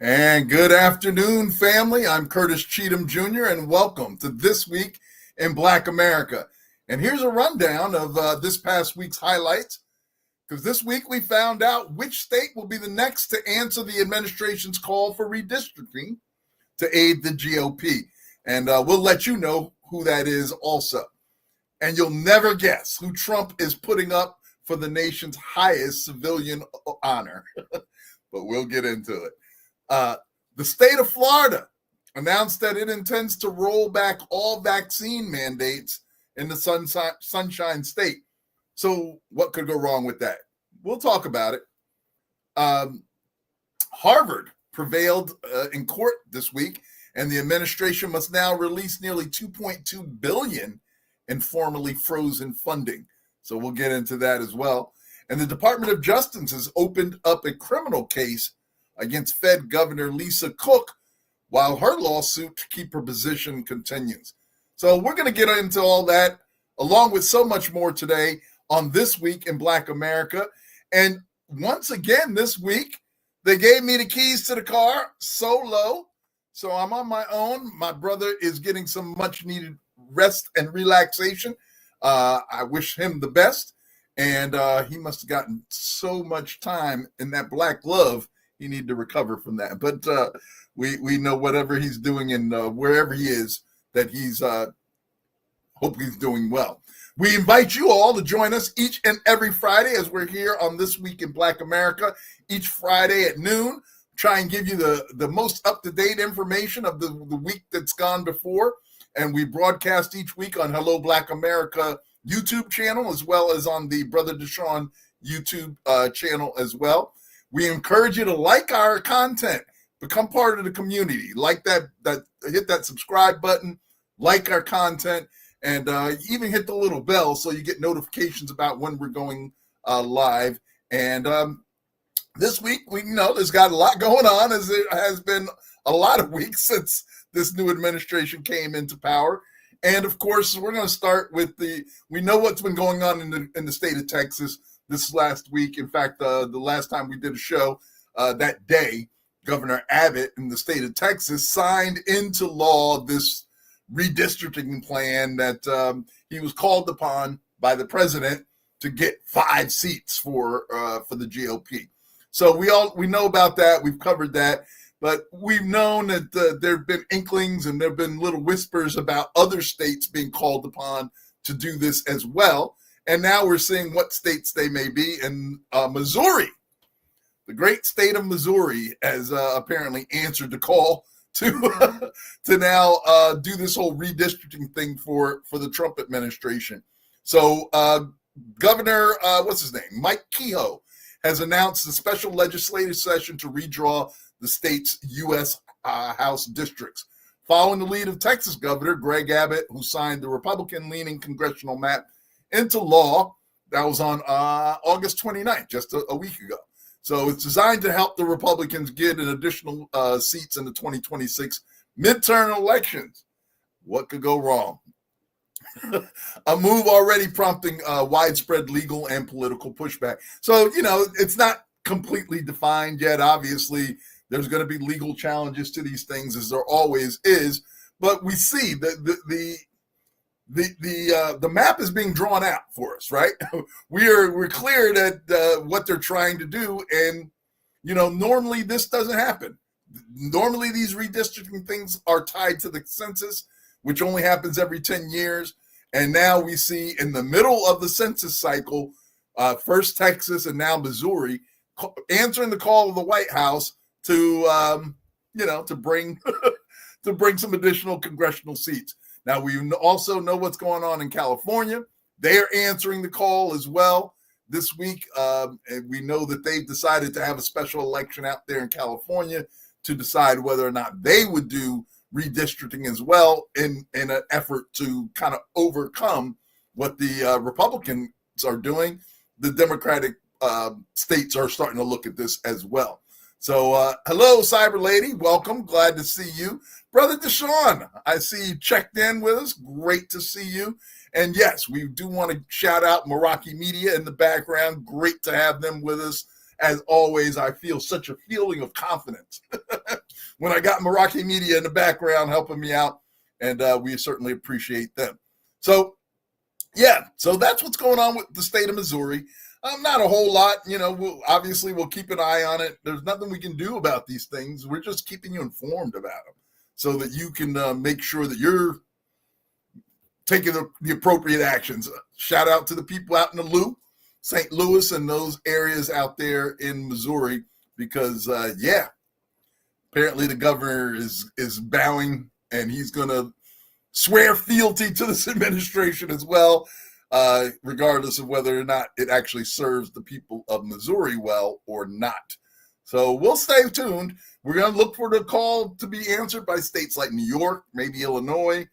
And good afternoon, family. I'm Curtis Cheatham Jr., and welcome to This Week in Black America. And here's a rundown of this past week's highlights, because this week we found out which state will be the next to answer the administration's call for redistricting to aid the GOP. And we'll let you know who that is also. And you'll never guess who Trump is putting up for the nation's highest civilian honor. But we'll get into it. The state of Florida announced that it intends to roll back all vaccine mandates in the Sunshine State. So what could go wrong with that? We'll talk about it. Harvard prevailed in court this week, and the administration must now release nearly $2.2 billion in formerly frozen funding. So we'll get into that as well. And the Department of Justice has opened up a criminal case against Fed Governor Lisa Cook, while her lawsuit to keep her position continues. So we're going to get into all that, along with so much more today on This Week in Black America. And once again this week, they gave me the keys to the car solo. So I'm on my own. My brother is getting some much needed rest and relaxation. I wish him the best. And he must have gotten so much time in that black glove. You need to recover from that. But we know whatever he's doing and wherever he is, that he's hope he's doing well. We invite you all to join us each and every Friday as we're here on This Week in Black America, each Friday at noon. Try and give you the most up-to-date information of the week that's gone before. And we broadcast each week on Hello Black America YouTube channel, as well as on the Brother Deshaun YouTube channel as well. We encourage you to like our content, become part of the community, like that hit that subscribe button, like our content, and even hit the little bell so you get notifications about when we're going live. And this week, we know there's got a lot going on, as there has been a lot of weeks since this new administration came into power. And of course, we're going to start with we know what's been going on in the state of Texas this last week. In fact, the last time we did a show, that day, Governor Abbott in the state of Texas signed into law this redistricting plan that he was called upon by the president to get 5 seats for the GOP. So we know about that. We've covered that. But we've known that there have been inklings and there have been little whispers about other states being called upon to do this as well. And now we're seeing what states they may be. And Missouri, the great state of Missouri, has apparently answered the call to now do this whole redistricting thing for the Trump administration. So Governor, what's his name? Mike Kehoe has announced a special legislative session to redraw the state's U.S. House districts, following the lead of Texas Governor Greg Abbott, who signed the Republican-leaning congressional map into law. That was on August 29th, just a week ago. So it's designed to help the Republicans get an additional seats in the 2026 midterm elections. What could go wrong? A move already prompting widespread legal and political pushback. So, it's not completely defined yet. Obviously, there's going to be legal challenges to these things, as there always is. But we see that the map is being drawn out for us, right? We're clear that what they're trying to do, and normally this doesn't happen. Normally these redistricting things are tied to the census, which only happens every 10 years. And now we see in the middle of the census cycle, first Texas and now Missouri, answering the call of the White House to bring to bring some additional congressional seats. Now, we also know what's going on in California. They're answering the call as well this week. And we know that they've decided to have a special election out there in California to decide whether or not they would do redistricting as well in an effort to kind of overcome what the Republicans are doing. The Democratic states are starting to look at this as well. So hello, Cyber Lady. Welcome. Glad to see you. Brother Deshaun, I see you checked in with us. Great to see you. And yes, we do want to shout out Meraki Media in the background. Great to have them with us as always, I feel such a feeling of confidence when I got Meraki Media in the background helping me out, and we certainly appreciate them. So, yeah, so that's what's going on with the state of Missouri. Not a whole lot, we'll keep an eye on it. There's nothing we can do about these things. We're just keeping you informed about them so that you can make sure that you're taking the appropriate actions. Shout out to the people out in the St. Louis and those areas out there in Missouri, because apparently the governor is bowing, and he's going to swear fealty to this administration as well, regardless of whether or not it actually serves the people of Missouri well or not. So we'll stay tuned. We're going to look for the call to be answered by states like New York, maybe Illinois,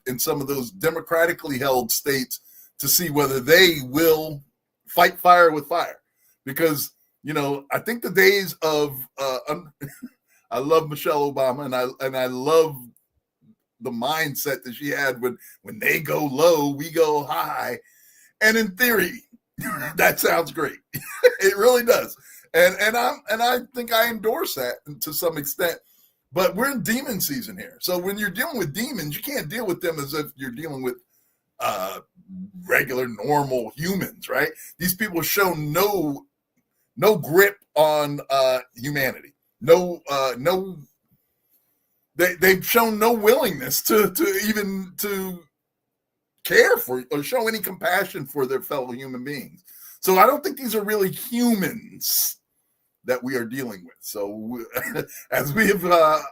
in some of those democratically held states, to see whether they will fight fire with fire. Because, I think the days of I love Michelle Obama, and I love the mindset that she had when they go low, we go high. And in theory, that sounds great. It really does. And I think I endorse that to some extent. But we're in demon season here. So when you're dealing with demons, you can't deal with them as if you're dealing with regular, normal humans, right? These people show no grip on humanity. They've shown no willingness to even to care for or show any compassion for their fellow human beings. So I don't think these are really humans that we are dealing with. So as we have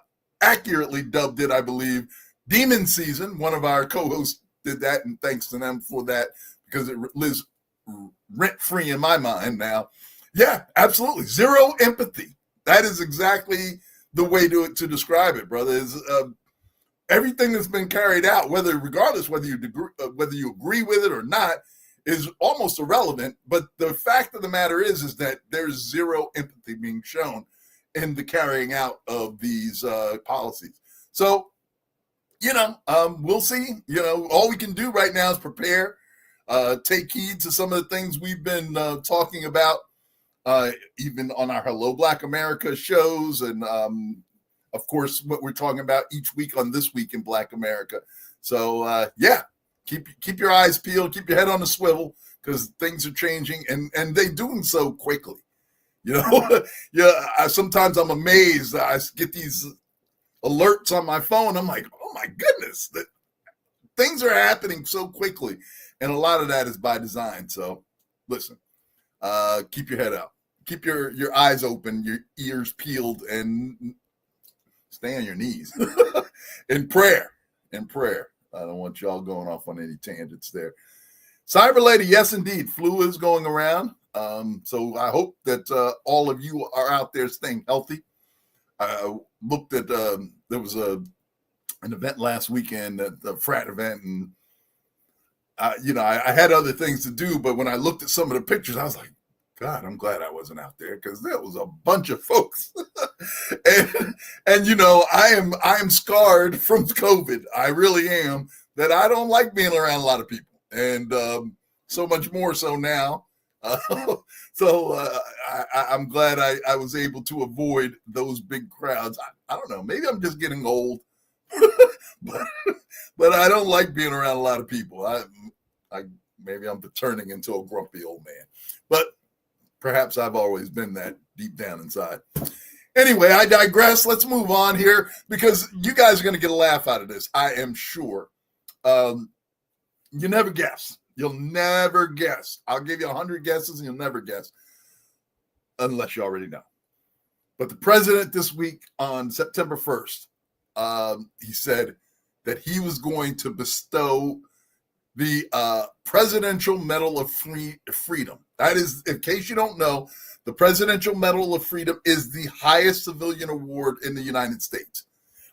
accurately dubbed it, I believe, demon season. One of our co-hosts did that, and thanks to them for that, because it lives rent-free in my mind now. Yeah, absolutely. Zero empathy. That is exactly the way to describe it, brother. Is everything that's been carried out, regardless whether you agree with it or not, is almost irrelevant. But the fact of the matter is that there's zero empathy being shown in the carrying out of these policies. So, we'll see. All we can do right now is prepare, take heed to some of the things we've been talking about, even on our Hello Black America shows, and of course what we're talking about each week on This Week in Black America. So keep your eyes peeled, keep your head on the swivel, because things are changing, and they're doing so quickly. Sometimes I'm amazed. I get these alerts on my phone. I'm like, oh my goodness, that things are happening so quickly, and a lot of that is by design. So listen, keep your head up. Keep your eyes open, your ears peeled, and stay on your knees in prayer. I don't want y'all going off on any tangents there. Cyber Lady, yes, indeed. Flu is going around. So I hope that all of you are out there staying healthy. I looked at, there was an event last weekend, the frat event, and I had other things to do, but when I looked at some of the pictures, I was like, God, I'm glad I wasn't out there, because there was a bunch of folks. and I am scarred from COVID. I really am, that I don't like being around a lot of people. And so much more so now. I'm glad I was able to avoid those big crowds. I don't know, maybe I'm just getting old, but I don't like being around a lot of people. Maybe I'm turning into a grumpy old man, but perhaps I've always been that deep down inside. Anyway, I digress. Let's move on here, because you guys are going to get a laugh out of this, I am sure. You never guess. You'll never guess. I'll give you 100 guesses and you'll never guess, unless you already know. But the president this week on September 1st, he said that he was going to bestow the Presidential Medal of Freedom. That is, in case you don't know, the Presidential Medal of Freedom is the highest civilian award in the United States.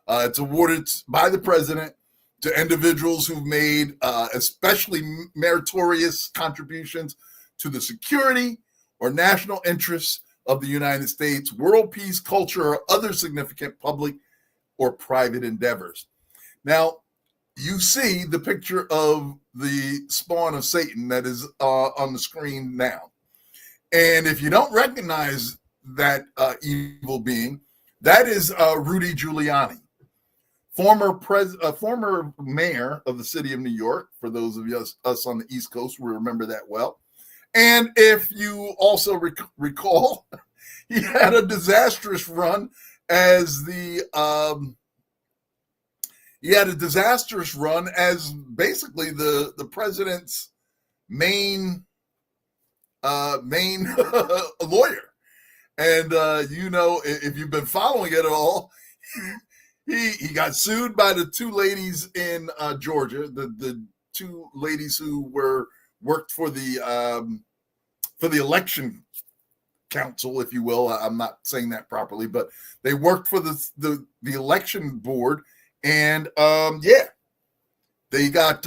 It's awarded by the president to individuals who've made especially meritorious contributions to the security or national interests of the United States, world peace, culture, or other significant public or private endeavors. Now, you see the picture of the spawn of Satan that is on the screen now. And if you don't recognize that evil being, that is Rudy Giuliani, former mayor of the city of New York. For those of us on the East Coast, we remember that well. And if you also recall, he had a disastrous run as basically the president's main lawyer. And if you've been following it at all, he got sued by the two ladies in Georgia, the two ladies who worked for the election council, if you will. I'm not saying that properly, but they worked for the election board, and he got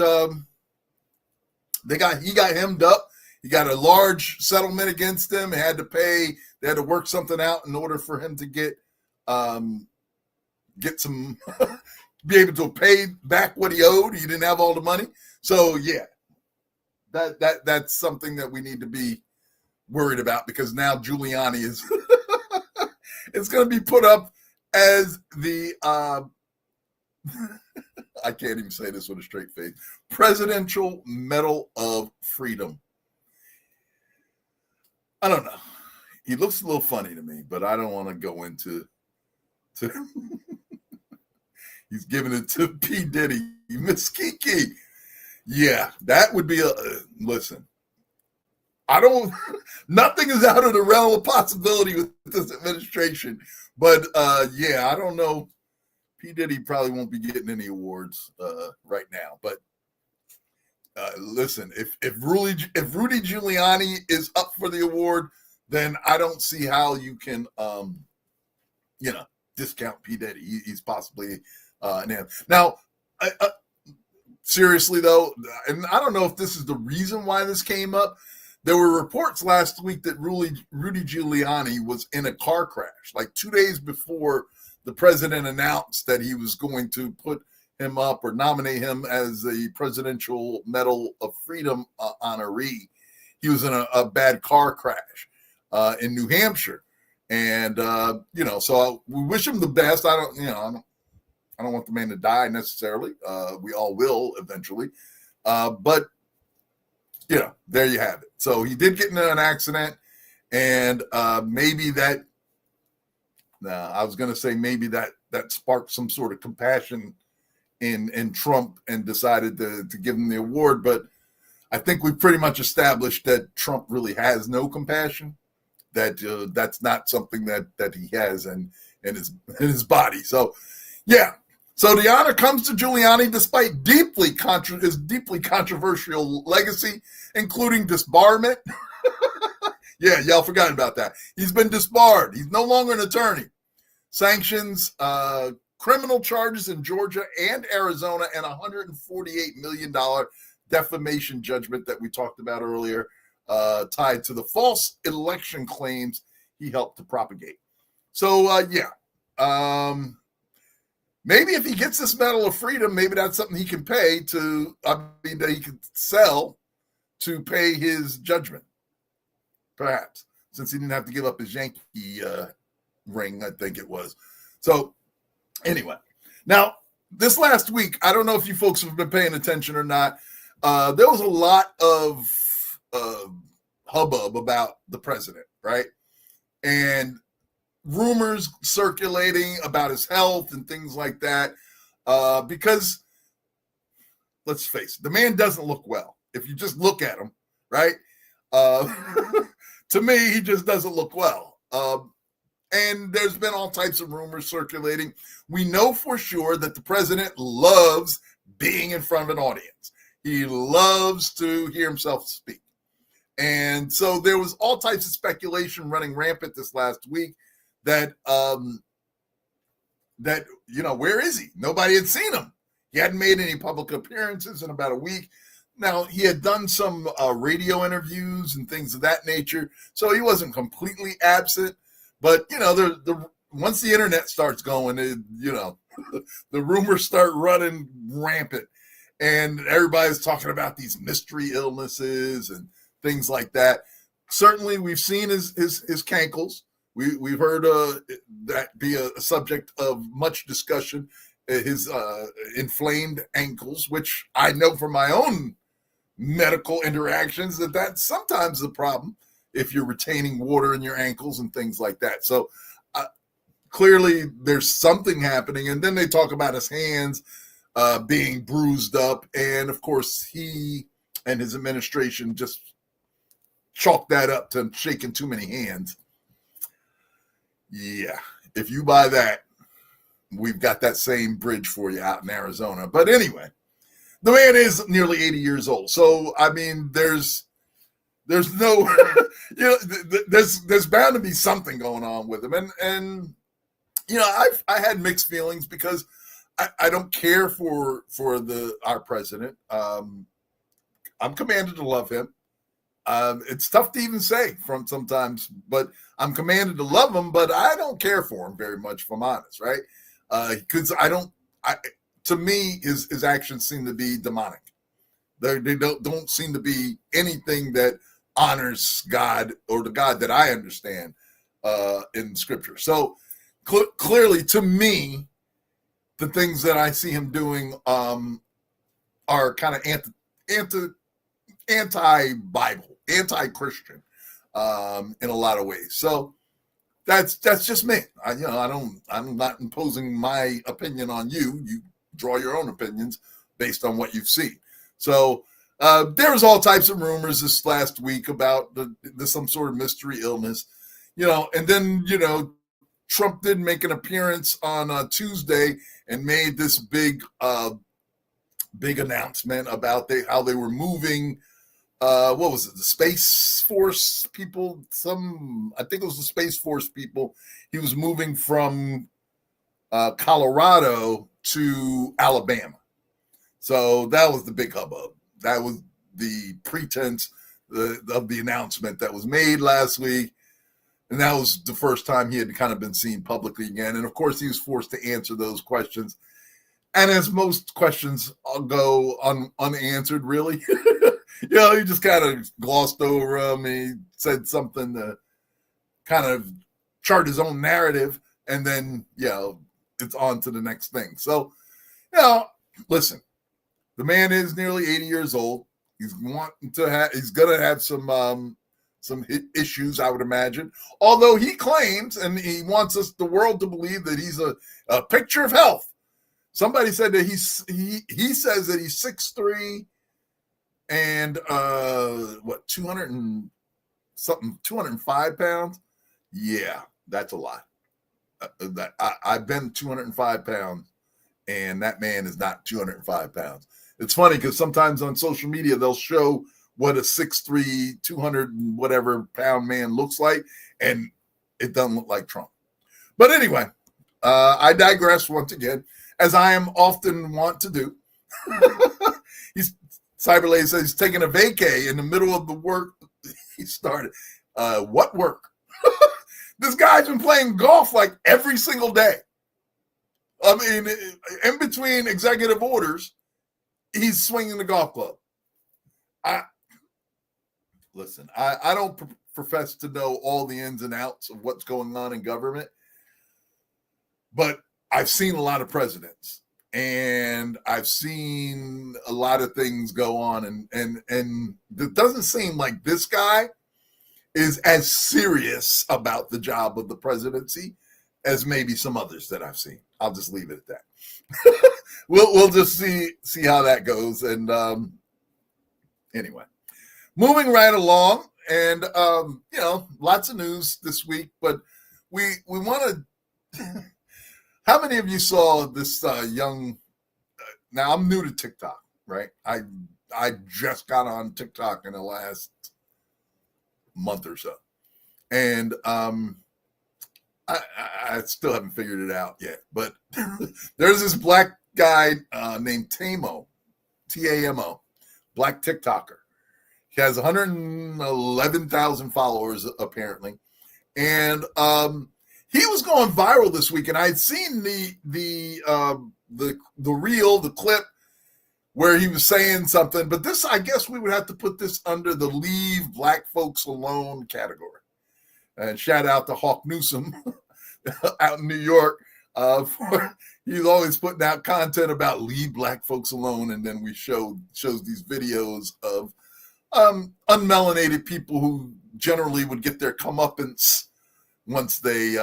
hemmed up. He got a large settlement against him. They had to work something out in order for him to get some be able to pay back what he owed. He didn't have all the money. So that's something that we need to be worried about, because now Giuliani is it's going to be put up as the I can't even say this with a straight face, Presidential Medal of Freedom. I don't know. He looks a little funny to me, but I don't want to go into he's giving it to P. Diddy, Miss Kiki. Yeah, that would be listen. Nothing is out of the realm of possibility with this administration, but I don't know. P. Diddy probably won't be getting any awards right now, but listen, if Rudy Giuliani is up for the award, then I don't see how you can discount P. Diddy. He's possibly now. Seriously though, and I don't know if this is the reason why this came up. There were reports last week that Rudy Giuliani was in a car crash, like 2 days before the president announced that he was going to put him up or nominate him as the Presidential Medal of Freedom honoree. He was in a bad car crash in New Hampshire, and so we wish him the best. I don't want the man to die necessarily. We all will eventually, but there you have it. So he did get into an accident, and maybe that. I was going to say maybe that sparked some sort of compassion in Trump and decided to give him the award. But I think we've pretty much established that Trump really has no compassion. That's not something that he has in his body. So, yeah. So the honor comes to Giuliani despite his deeply controversial legacy, including disbarment. Yeah, y'all forgot about that. He's been disbarred. He's no longer an attorney. Sanctions, criminal charges in Georgia and Arizona, and $148 million defamation judgment that we talked about earlier, tied to the false election claims he helped to propagate. So, maybe if he gets this Medal of Freedom, maybe that's something he can pay that he could sell to pay his judgment. Perhaps, since he didn't have to give up his Yankee ring, I think it was. So, anyway. Now, this last week, I don't know if you folks have been paying attention or not. There was a lot of hubbub about the president, right? And rumors circulating about his health and things like that. Because, let's face it, the man doesn't look well. If you just look at him, right? To me, he just doesn't look well. And there's been all types of rumors circulating. We know for sure that the president loves being in front of an audience. He loves to hear himself speak. And so there was all types of speculation running rampant this last week that where is he? Nobody had seen him. He hadn't made any public appearances in about a week. Now, he had done some radio interviews and things of that nature, so he wasn't completely absent. But, once the internet starts going, the rumors start running rampant, and everybody's talking about these mystery illnesses and things like that. certainly we've seen his cankles. We've heard that be a subject of much discussion. His inflamed ankles, which I know from my own medical interactions that that's sometimes the problem if you're retaining water in your ankles and things like that. So clearly there's something happening. And then they talk about his hands being bruised up. And of course, he and his administration just chalk that up to shaking too many hands. Yeah, if you buy that, we've got that same bridge for you out in Arizona. But anyway, the man is nearly 80 years old. So, I mean, there's no, there's bound to be something going on with him. And I had mixed feelings because I don't care for our president. I'm commanded to love him. It's tough to even say from sometimes, but I'm commanded to love him, but I don't care for him very much, if I'm honest, right? Because to me, his actions seem to be demonic. They don't seem to be anything that honors God or the God that I understand in Scripture. So clearly, to me, the things that I see him doing are kind of anti-Bible, anti-Christian in a lot of ways. So that's just me. I'm not imposing my opinion on you. You draw your own opinions based on what you've seen. So there was all types of rumors this last week about some sort of mystery illness, and then Trump did make an appearance on Tuesday and made this big announcement about how they were moving. What was it? The Space Force people? I think it was the Space Force people. He was moving from Colorado to Alabama. So that was the big hubbub. That was the pretense of the announcement that was made last week. And that was the first time he had kind of been seen publicly again. And of course, he was forced to answer those questions. And as most questions go unanswered, really, he just kind of glossed over them. He said something to kind of chart his own narrative. And then, it's on to the next thing. So, listen, the man is nearly 80 years old. He's going to have some issues, I would imagine. Although he claims, and he wants the world to believe that he's a picture of health. Somebody said that he says that he's 6'3" and 205 pounds. Yeah, that's a lot. I've been 205 pounds, and that man is not 205 pounds. It's funny because sometimes on social media they'll show what a 6'3", 200 and whatever pound man looks like, and it doesn't look like Trump. But anyway, I digress once again, as I am often want to do. Cyberlay says he's taking a vacay in the middle of the work he started. What work? This guy's been playing golf like every single day. I mean, in between executive orders, he's swinging the golf club. I don't profess to know all the ins and outs of what's going on in government, but I've seen a lot of presidents, and I've seen a lot of things go on, and it doesn't seem like this guy is as serious about the job of the presidency as maybe some others that I've seen. I'll just leave it at that. We'll just see how that goes. And anyway, moving right along, and lots of news this week, but we want to. How many of you saw this young? Now I'm new to TikTok, right? I just got on TikTok in the last month or so, and I still haven't figured it out yet. But there's this black guy named Tamo, Tamo, black TikToker. He has 111,000 followers apparently, and he was going viral this week. And I'd seen the reel, the clip where he was saying something, but this, I guess we would have to put this under the Leave Black Folks Alone category. And shout out to Hawk Newsom out in New York. He's always putting out content about leave Black folks alone, and then we shows these videos of unmelanated people who generally would get their comeuppance once they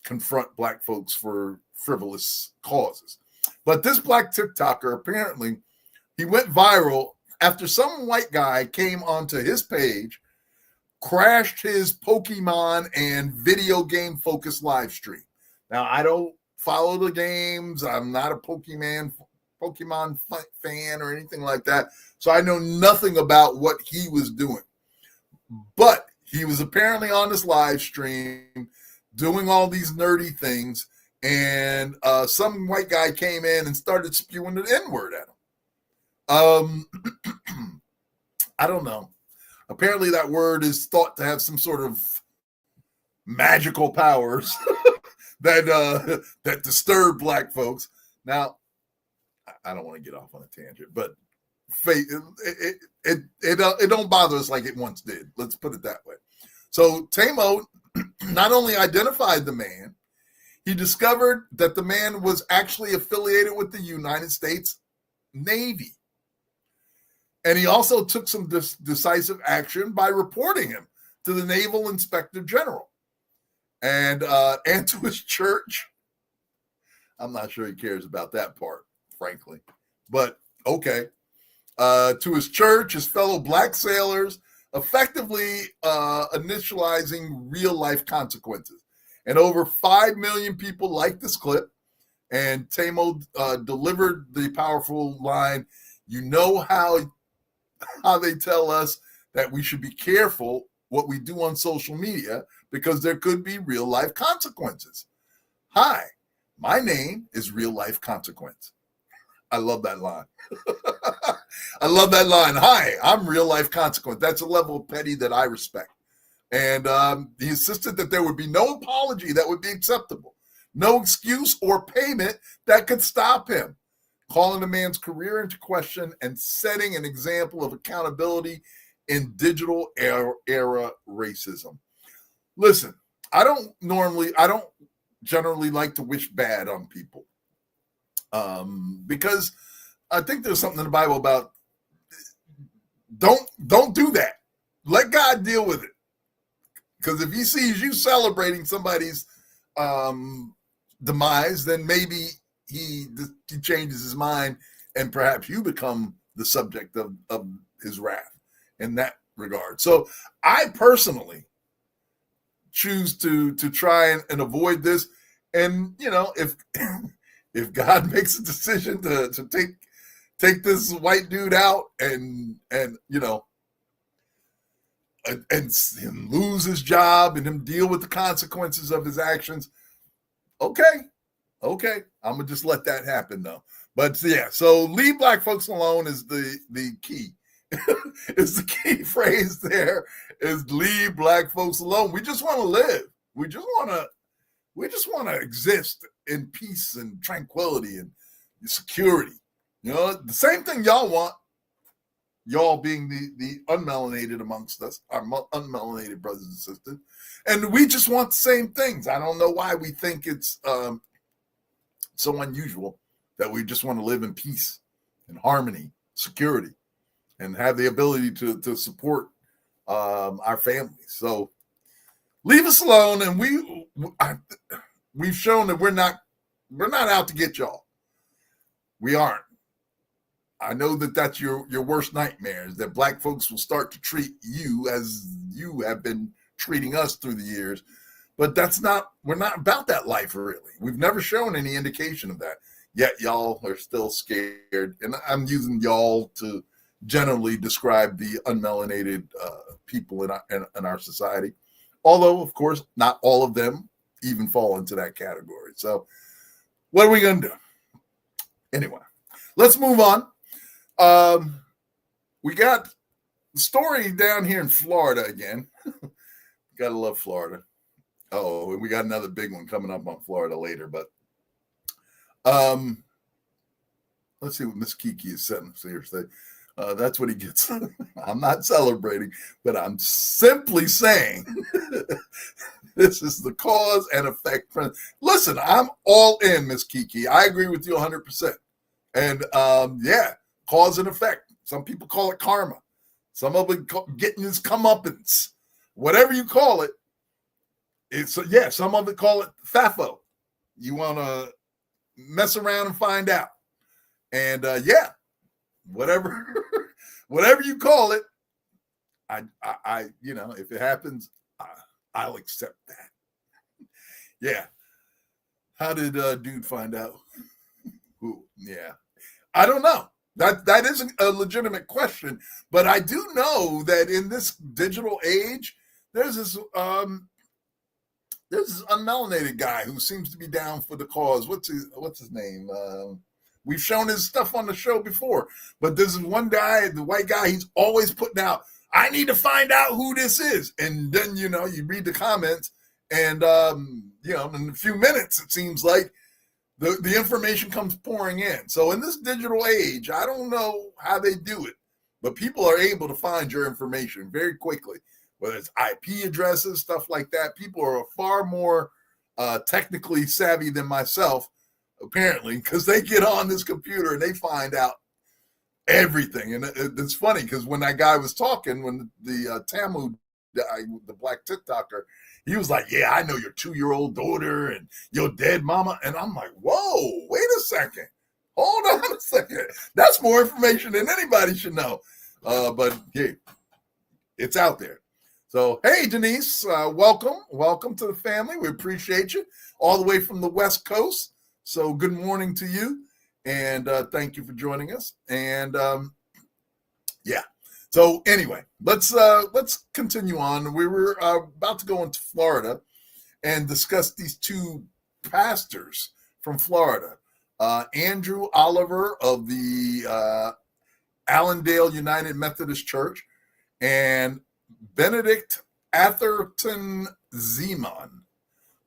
confront Black folks for frivolous causes. But this Black TikToker, apparently, he went viral after some white guy came onto his page, crashed his Pokemon and video game focused live stream. Now, I don't follow the games. I'm not a Pokemon fan or anything like that. So I know nothing about what he was doing. But he was apparently on this live stream doing all these nerdy things. And some white guy came in and started spewing the N-word at him. I don't know. Apparently that word is thought to have some sort of magical powers that disturb Black folks. Now, I don't want to get off on a tangent, but it don't bother us like it once did. Let's put it that way. So Tamo not only identified the man, he discovered that the man was actually affiliated with the United States Navy. And he also took some decisive action by reporting him to the Naval Inspector General and to his church. I'm not sure he cares about that part, frankly, but okay. To his church, his fellow Black sailors, effectively initializing real life consequences. And over 5 million people liked this clip. And Tamo delivered the powerful line, you know how they tell us that we should be careful what we do on social media because there could be real life consequences. Hi, my name is Real Life Consequence. I love that line. I love that line. Hi, I'm Real Life Consequence. That's a level of petty that I respect. And he insisted that there would be no apology that would be acceptable, no excuse or payment that could stop him, calling the man's career into question and setting an example of accountability in digital era racism. Listen, I don't generally like to wish bad on people because I think there's something in the Bible about don't do that. Let God deal with it. Because if he sees you celebrating somebody's demise, then maybe he changes his mind and perhaps you become the subject of his wrath in that regard. So I personally choose to try and avoid this. And, you know, if God makes a decision to take this white dude out and you know, and lose his job and him deal with the consequences of his actions, okay, I'm gonna just let that happen though. But yeah, so leave Black folks alone is the key. Is the key phrase there is leave Black folks alone. We just want to live. We just want to exist in peace and tranquility and security. You know, the same thing y'all want. Y'all being the unmelanated amongst us, our unmelanated brothers and sisters. And we just want the same things. I don't know why we think it's so unusual that we just want to live in peace and harmony, security, and have the ability to support our families. So leave us alone. And we've shown that we're not out to get y'all. We aren't. I know that that's your worst nightmares, that Black folks will start to treat you as you have been treating us through the years. But we're not about that life, really. We've never shown any indication of that. Yet y'all are still scared. And I'm using y'all to generally describe the unmelanated people in our society. Although, of course, not all of them even fall into that category. So what are we going to do? Anyway, let's move on. We got the story down here in Florida again. Gotta love Florida. Oh, and we got another big one coming up on Florida later. But let's see what Miss Kiki is sending us here. That's what he gets. I'm not celebrating, but I'm simply saying this is the cause and effect. Listen, I'm all in, Miss Kiki. I agree with you 100%. And yeah, cause and effect. Some people call it karma. Some of it getting his comeuppance. Whatever you call it, it's yeah. Some of it call it FAFO. You want to mess around and find out. And yeah, whatever you call it, I you know, if it happens, I'll accept that. Yeah. How did dude find out? Who? Yeah. I don't know. That isn't a legitimate question, but I do know that in this digital age, there's this unmelanated guy who seems to be down for the cause. What's his name? We've shown his stuff on the show before, but there's one guy, the white guy, he's always putting out, I need to find out who this is. And then, you know, you read the comments and, you know, in a few minutes, it seems like the information comes pouring in. So in this digital age, I don't know how they do it, but people are able to find your information very quickly, whether it's IP addresses, stuff like that. People are far more technically savvy than myself, apparently, because they get on this computer and they find out everything. And it's funny because when that guy was talking, when the Tamu guy, the black TikToker, he was like, yeah, I know your 2-year-old daughter and your dead mama. And I'm like, whoa, wait a second. Hold on a second. That's more information than anybody should know. But yeah, it's out there. So, hey, Denise, welcome. Welcome to the family. We appreciate you all the way from the West Coast. So good morning to you. And thank you for joining us. And yeah. So anyway, let's continue on. We were about to go into Florida and discuss these two pastors from Florida, Andrew Oliver of the Allendale United Methodist Church and Benedict Atherton Zeman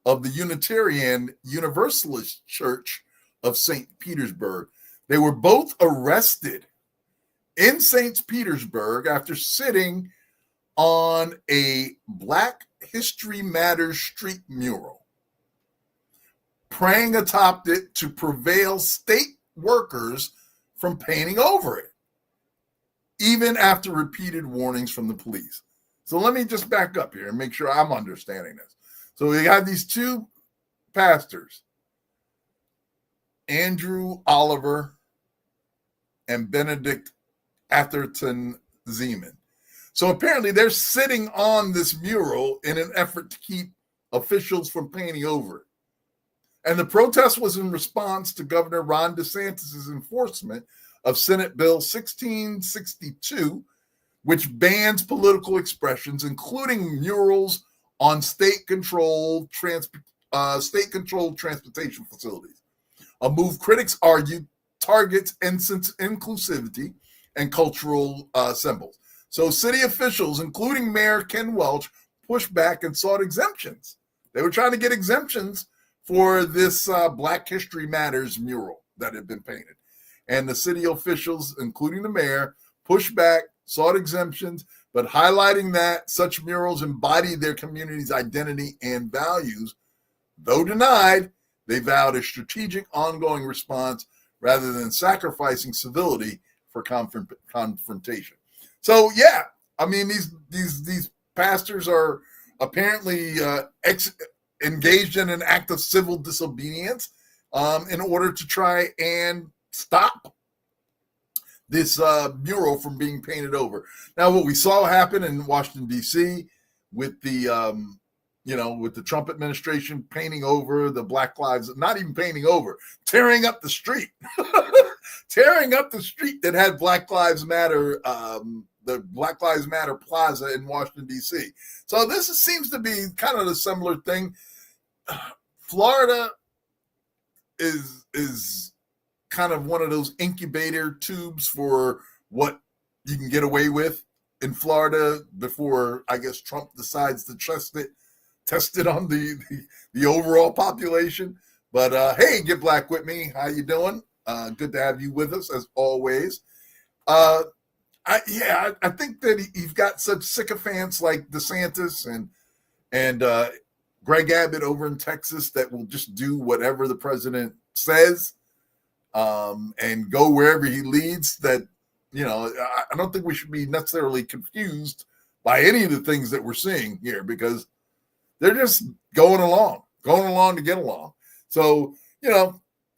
of the Unitarian Universalist Church of St. Petersburg. They were both arrested in St. Petersburg after sitting on a Black History Matters street mural, praying atop it to prevail state workers from painting over it, even after repeated warnings from the police. So let me just back up here and make sure I'm understanding this. So we have these two pastors, Andrew Oliver and Benedict Atherton Zeman. So apparently they're sitting on this mural in an effort to keep officials from painting over it. And the protest was in response to Governor Ron DeSantis' enforcement of Senate Bill 1662, which bans political expressions, including murals on state-controlled transportation facilities. A move critics argued targets inclusivity and cultural symbols. So city officials, including Mayor Ken Welch, pushed back and sought exemptions. They were trying to get exemptions for this Black History Matters mural that had been painted. And the city officials, including the mayor, pushed back, sought exemptions, but highlighting that such murals embody their community's identity and values. Though denied, they vowed a strategic ongoing response rather than sacrificing civility for confrontation. So yeah, I mean, these pastors are apparently engaged in an act of civil disobedience in order to try and stop this mural from being painted over. Now, what we saw happen in Washington, D.C. with the with the Trump administration painting over the Black Lives, not even painting over, tearing up the street, tearing up the street that had Black Lives Matter, the Black Lives Matter Plaza in Washington, D.C. So this seems to be kind of a similar thing. Florida is kind of one of those incubator tubes for what you can get away with in Florida before, I guess, Trump decides to test it on the overall population. But hey, Get Black with Me, how you doing? Good to have you with us as always. I think that you've got such sycophants like DeSantis and Greg Abbott over in Texas that will just do whatever the president says and go wherever he leads. That, I don't think we should be necessarily confused by any of the things that we're seeing here, because they're just going along to get along. So,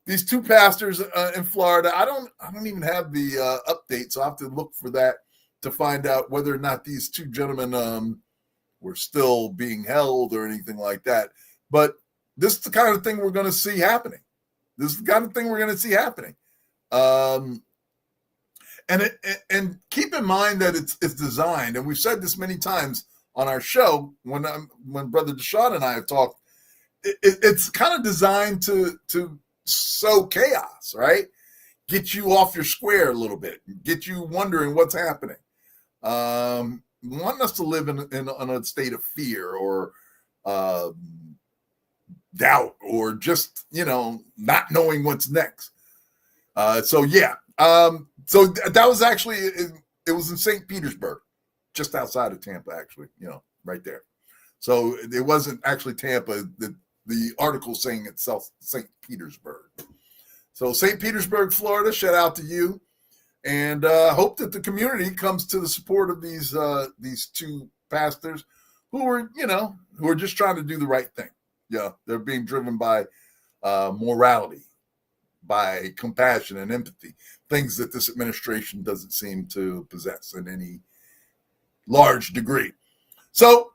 these two pastors in Florida, I don't even have the update, so I have to look for that to find out whether or not these two gentlemen were still being held or anything like that. But this is the kind of thing we're going to see happening. And keep in mind that it's designed, and we've said this many times on our show when Brother Deshaun and I have talked. It's kind of designed to sow chaos, right? Get you off your square a little bit, get you wondering what's happening. Want us to live in a state of fear or doubt, or just not knowing what's next. So that was actually it was in St. Petersburg, just outside of Tampa, actually, right there. So it wasn't actually Tampa. The article saying itself St. Petersburg. So St. Petersburg, Florida, shout out to you. And hope that the community comes to the support of these two pastors who are just trying to do the right thing. Yeah, they're being driven by morality, by compassion and empathy, things that this administration doesn't seem to possess in any large degree. So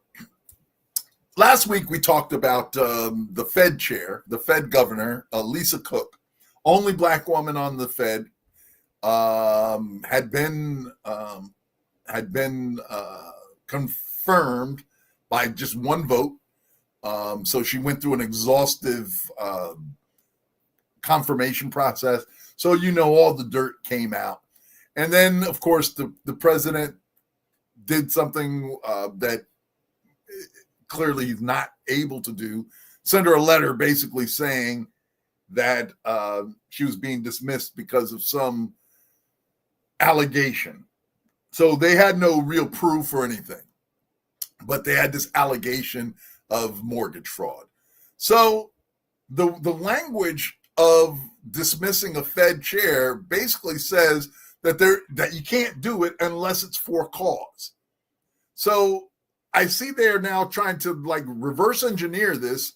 last week we talked about the Fed chair, the Fed governor, Lisa Cook, only black woman on the Fed, had been confirmed by just one vote. So she went through an exhaustive confirmation process. So all the dirt came out. And then, of course, the president did something that clearly he's not able to do. Send her a letter basically saying that she was being dismissed because of some allegation. So they had no real proof or anything, but they had this allegation of mortgage fraud. So the language of dismissing a Fed chair basically says that you can't do it unless it's for cause. So I see they're now trying to reverse engineer this.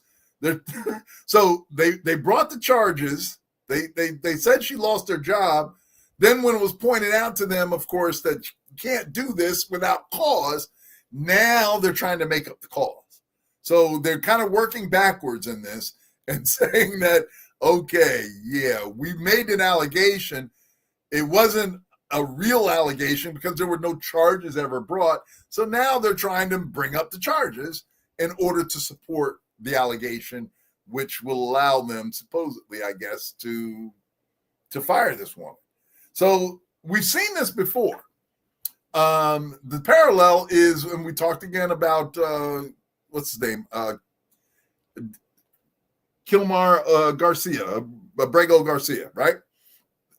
So they brought the charges. They said she lost her job. Then when it was pointed out to them, of course, that you can't do this without cause, now they're trying to make up the cause. So they're kind of working backwards in this and saying that, okay, yeah, we made an allegation. It wasn't a real allegation because there were no charges ever brought. So now they're trying to bring up the charges in order to support the allegation, which will allow them, supposedly, I guess, to fire this woman. So we've seen this before. The parallel is, and we talked again about, what's his name? Kilmar Garcia, Abrego Garcia, right?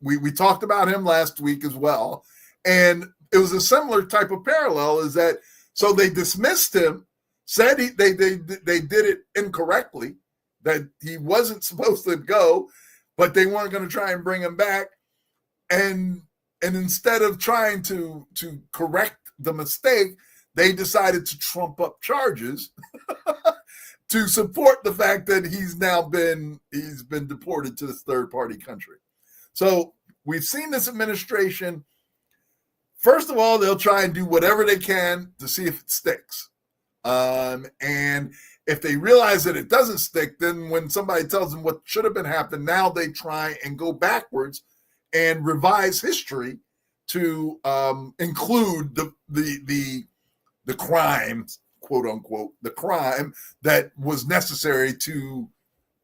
We talked about him last week as well. And it was a similar type of parallel, is that, so they dismissed him, said they did it incorrectly, that he wasn't supposed to go, but they weren't going to try and bring him back. And instead of trying to correct the mistake, they decided to trump up charges to support the fact that he's been deported to this third party country. So we've seen this administration. First of all, they'll try and do whatever they can to see if it sticks. And if they realize that it doesn't stick, then when somebody tells them what should have been happened, now they try and go backwards and revise history to include the crimes, quote unquote, the crime that was necessary to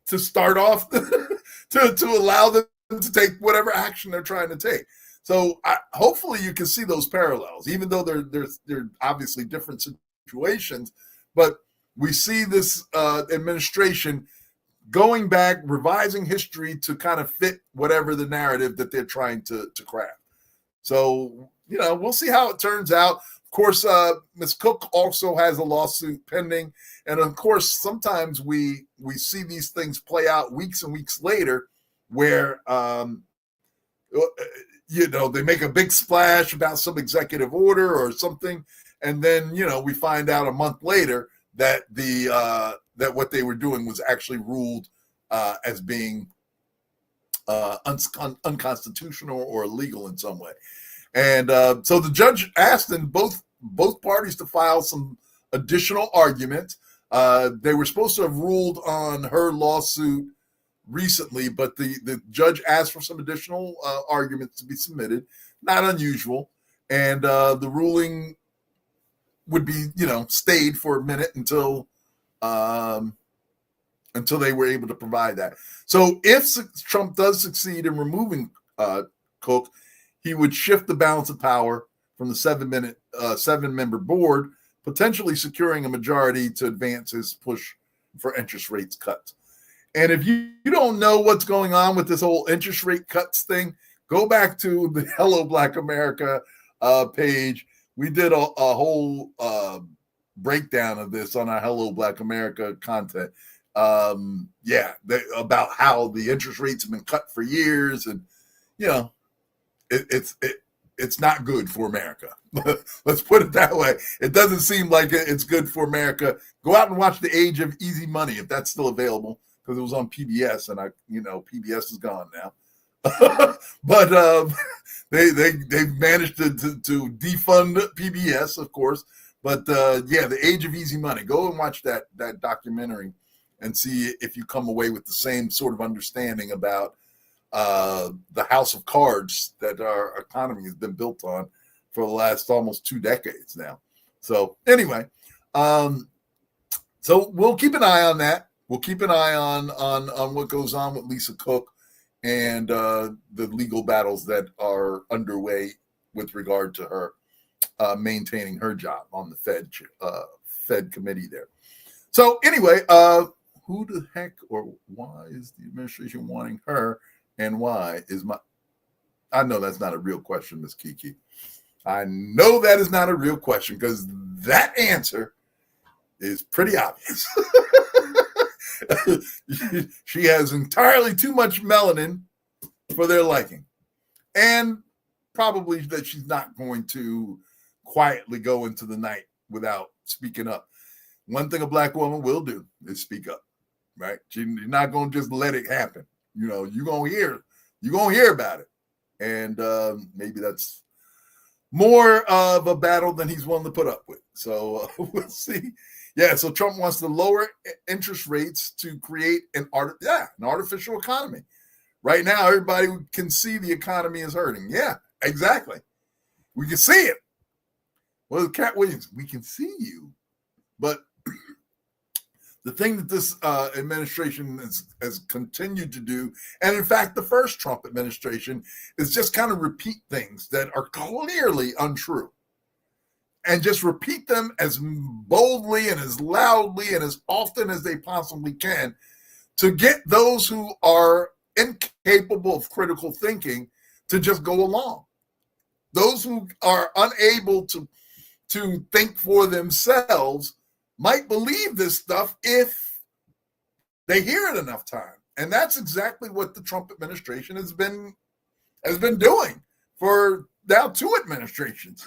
start off to allow them to take whatever action they're trying to take. So hopefully you can see those parallels, even though they're obviously different situations. But we see this administration going back, revising history to kind of fit whatever the narrative that they're trying to craft. So, we'll see how it turns out. Of course, Ms. Cook also has a lawsuit pending. And of course, sometimes we see these things play out weeks and weeks later where, they make a big splash about some executive order or something. And then, we find out a month later that that what they were doing was actually ruled as being unconstitutional or illegal in some way. And so the judge asked in both parties to file some additional arguments. They were supposed to have ruled on her lawsuit recently, but the judge asked for some additional arguments to be submitted. Not unusual. And the ruling would be, stayed for a minute until they were able to provide that. So if Trump does succeed in removing Cook, he would shift the balance of power from the seven-member board, potentially securing a majority to advance his push for interest rates cuts. And if you don't know what's going on with this whole interest rate cuts thing, go back to the Hello Black America page. We did a whole breakdown of this on our Hello Black America content. About how the interest rates have been cut for years, and it's not good for America. Let's put it that way. It doesn't seem like it's good for America. Go out and watch The Age of Easy Money if that's still available, because it was on PBS, and PBS is gone now. But they've managed to defund PBS, of course. But The Age of Easy Money. Go and watch that documentary and see if you come away with the same sort of understanding about the house of cards that our economy has been built on for the last almost 2 decades now. So anyway, so we'll keep an eye on that. We'll keep an eye on what goes on with Lisa Cook and the legal battles that are underway with regard to her maintaining her job on the Fed committee there. So anyway, who the heck or why is the administration wanting her, and why is I know that's not a real question, Miss Kiki. I know that is not a real question, because that answer is pretty obvious. She has entirely too much melanin for their liking, and probably that she's not going to quietly go into the night without speaking up. One thing a Black woman will do is speak up, right? You're not going to just let it happen. You're going to hear about it. And maybe that's more of a battle than he's willing to put up with. So we'll see. Yeah, so Trump wants to lower interest rates to create an artificial economy. Right now, everybody can see the economy is hurting. Yeah, exactly. We can see it. Well, Cat Williams, we can see you. But the thing that this administration has continued to do, and in fact, the first Trump administration, is just kind of repeat things that are clearly untrue. And just repeat them as boldly and as loudly and as often as they possibly can to get those who are incapable of critical thinking to just go along. Those who are unable to think for themselves might believe this stuff if they hear it enough time. And that's exactly what the Trump administration has been doing for now 2 administrations.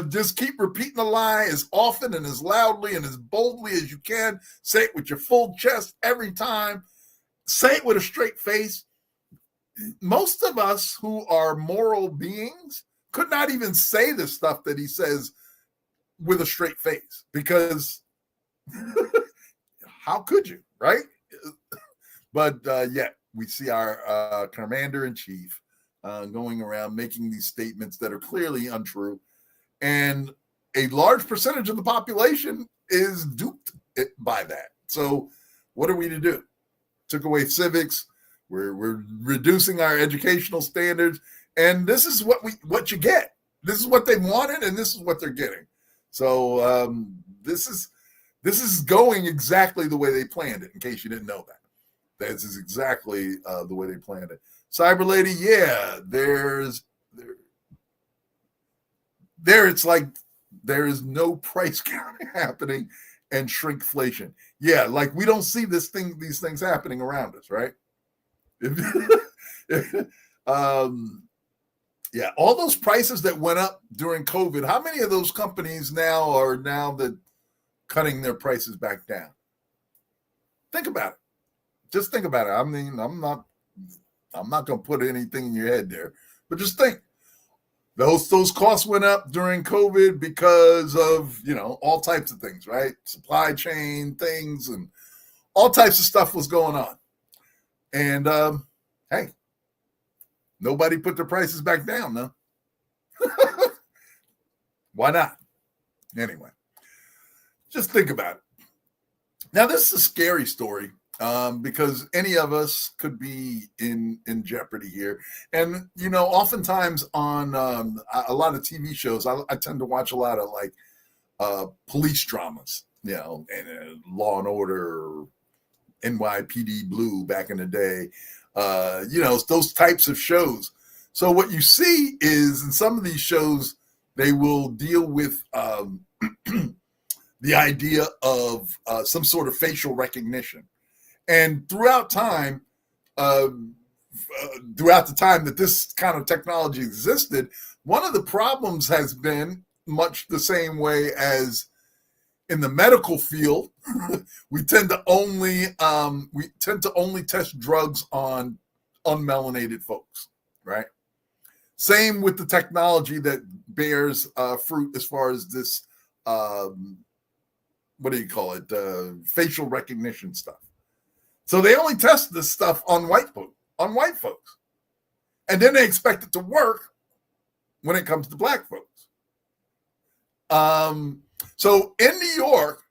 Just keep repeating the lie as often and as loudly and as boldly as you can. Say it with your full chest every time. Say it with a straight face. Most of us who are moral beings could not even say the stuff that he says with a straight face, because how could you, right? But yet we see our commander-in-chief going around making these statements that are clearly untrue, and a large percentage of the population is duped by that. So what are we to do? Took away civics. We're reducing our educational standards, and this is what you get. This is what they wanted, and this is what they're getting. So this is going exactly the way they planned it, in case you didn't know that. This is exactly the way they planned it. Cyber Lady, yeah, there it's like there is no price counting happening and shrinkflation. Yeah, like we don't see these things happening around us, right? Yeah, all those prices that went up during COVID, how many of those companies now are cutting their prices back down? Think about it. Just think about it. I mean, I'm not going to put anything in your head there, but just think. Those costs went up during COVID because of, all types of things, right? Supply chain things and all types of stuff was going on. And hey, nobody put their prices back down, no. Why not? Anyway, just think about it. Now, this is a scary story because any of us could be in jeopardy here. And, oftentimes on a lot of TV shows, I tend to watch a lot of like police dramas, and Law and Order, NYPD Blue back in the day, those types of shows. So what you see is in some of these shows, they will deal with the idea of some sort of facial recognition. And throughout the time that this kind of technology existed, one of the problems has been much the same way as in the medical field. we tend to only test drugs on unmelanated folks, right? Same with the technology that bears fruit as far as this, facial recognition stuff. So they only test this stuff on white folks. And then they expect it to work when it comes to black folks. So in New York,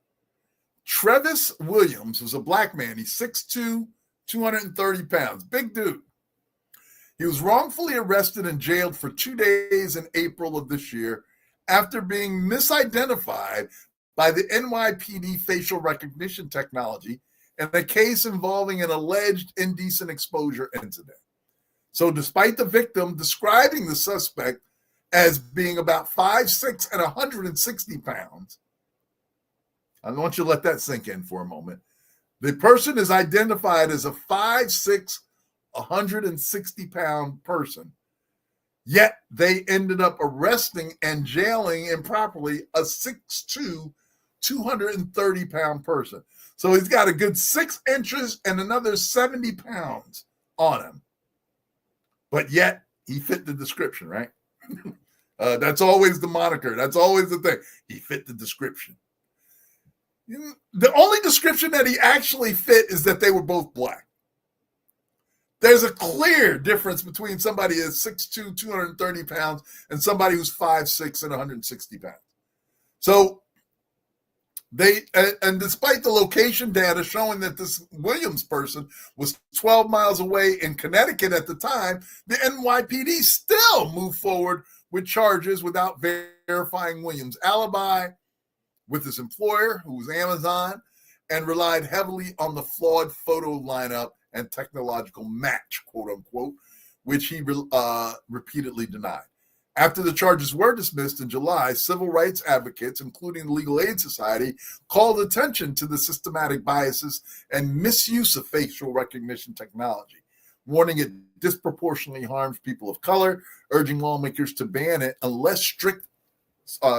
Trevis Williams was a black man. He's 6'2", 230 pounds, big dude. He was wrongfully arrested and jailed for 2 days in April of this year after being misidentified by the NYPD facial recognition technology in a case involving an alleged indecent exposure incident. So despite the victim describing the suspect as being about 5'6" and 160 pounds, I want you to let that sink in for a moment. The person is identified as a 5'6", 160-pound person, yet they ended up arresting and jailing improperly a 6'2", 230-pound person. So he's got a good 6 inches and another 70 pounds on him. But yet he fit the description, right? That's always the moniker. That's always the thing. He fit the description. The only description that he actually fit is that they were both black. There's a clear difference between somebody who's 6'2", 230 pounds and somebody who's 5'6" and 160 pounds. So and despite the location data showing that this Williams person was 12 miles away in Connecticut at the time, the NYPD still moved forward with charges without verifying Williams' alibi with his employer, who was Amazon, and relied heavily on the flawed photo lineup and technological match, quote unquote, which he repeatedly denied. After the charges were dismissed in July, civil rights advocates, including the Legal Aid Society, called attention to the systematic biases and misuse of facial recognition technology, warning it disproportionately harms people of color, urging lawmakers to ban it unless strict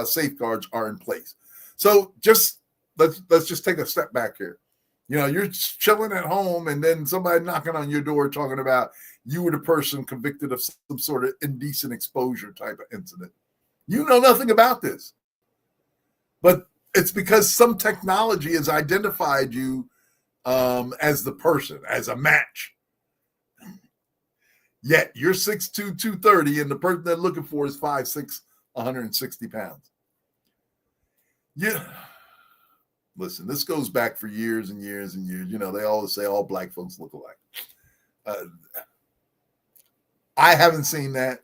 safeguards are in place. So let's just take a step back here. You're chilling at home and then somebody knocking on your door talking about you were the person convicted of some sort of indecent exposure type of incident. You know nothing about this. But it's because some technology has identified you as the person, as a match. Yet you're 6'2", 230, and the person they're looking for is 5'6", 160 pounds. Yeah. Listen, this goes back for years and years and years. They always say all black folks look alike. I haven't seen that,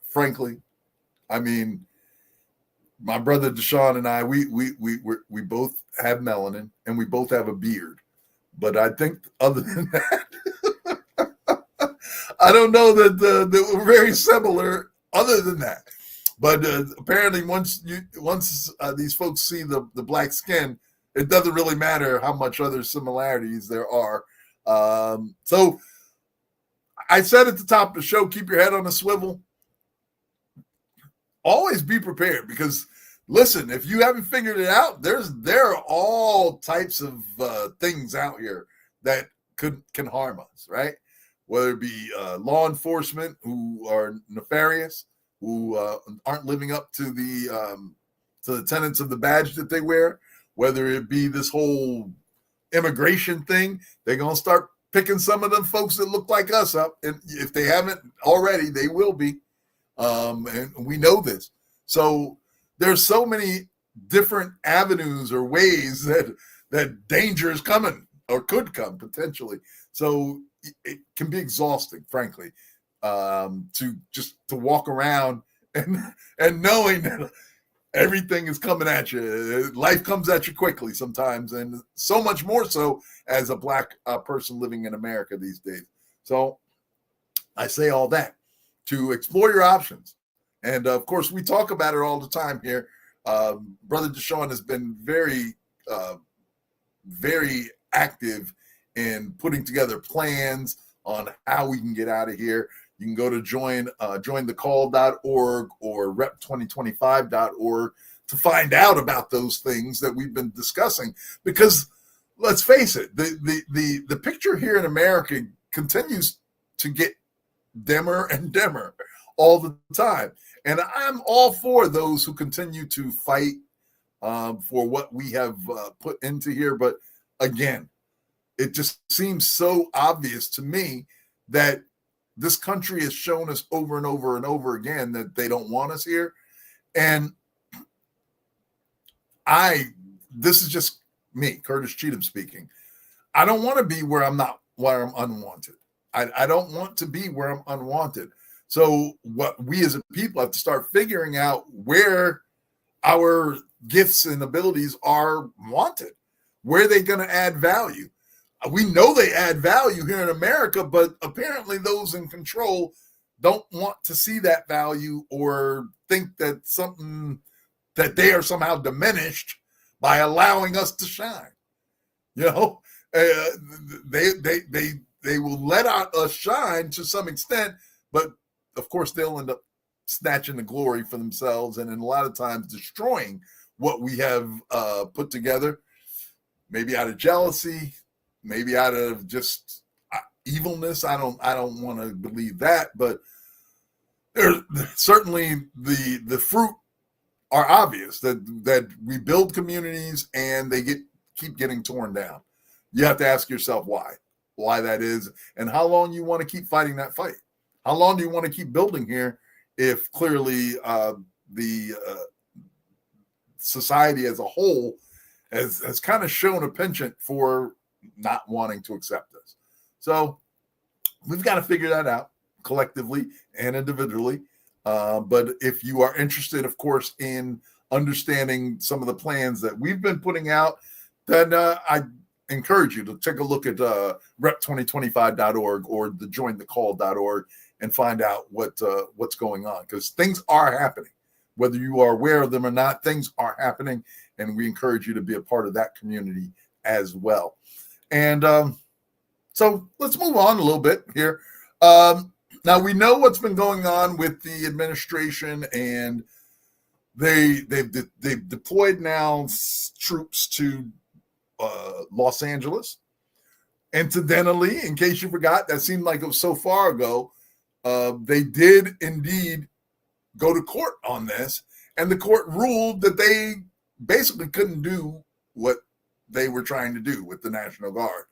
frankly. I mean, my brother Deshaun and I, we both have melanin and we both have a beard. But I think other than that, I don't know that they were very similar other than that. But apparently once these folks see the black skin, it doesn't really matter how much other similarities there are. So I said at the top of the show, keep your head on a swivel. Always be prepared, because listen, if you haven't figured it out, there are all types of things out here that can harm us, right? Whether it be law enforcement who are nefarious, who aren't living up to the tenets of the badge that they wear, whether it be this whole immigration thing, they're going to start picking some of them folks that look like us up. And if they haven't already, they will be. And we know this. So there's so many different avenues or ways that danger is coming or could come potentially. So it can be exhausting, frankly, to walk around and knowing that everything is coming at you. Life comes at you quickly sometimes, and so much more so as a black person living in America these days. So I say all that to explore your options. And of course, we talk about it all the time here. Brother Deshaun has been very, very active in putting together plans on how we can get out of here. You can go to jointhecall.org or rep2025.org to find out about those things that we've been discussing. Because let's face it, the picture here in America continues to get dimmer and dimmer all the time. And I'm all for those who continue to fight for what we have put into here. But again, it just seems so obvious to me that this country has shown us over and over and over again that they don't want us here. And this is just me, Curtis Cheatham speaking. I don't want to be where I'm unwanted. I don't want to be where I'm unwanted. So what we as a people have to start figuring out where our gifts and abilities are wanted, where they're going to add value. We know they add value here in America, but apparently those in control don't want to see that value or think that they are somehow diminished by allowing us to shine. You know, they will let us shine to some extent, but of course they'll end up snatching the glory for themselves, and in a lot of times destroying what we have put together, maybe out of jealousy, maybe out of just evilness. I don't want to believe that, but certainly the fruit are obvious that we build communities and they keep getting torn down. You have to ask yourself why that is, and how long you want to keep fighting that fight. How long do you want to keep building here if clearly the society as a whole has kind of shown a penchant for not wanting to accept this? So we've got to figure that out collectively and individually. But if you are interested, of course, in understanding some of the plans that we've been putting out, then I encourage you to take a look at rep2025.org or the jointhecall.org and find out what's going on, because things are happening. Whether you are aware of them or not, things are happening, and we encourage you to be a part of that community as well. And so let's move on a little bit here. Now we know what's been going on with the administration, and they've deployed now troops to Los Angeles. Incidentally, in case you forgot, that seemed like it was so far ago. They did indeed go to court on this, and the court ruled that they basically couldn't do what they were trying to do with the National Guard.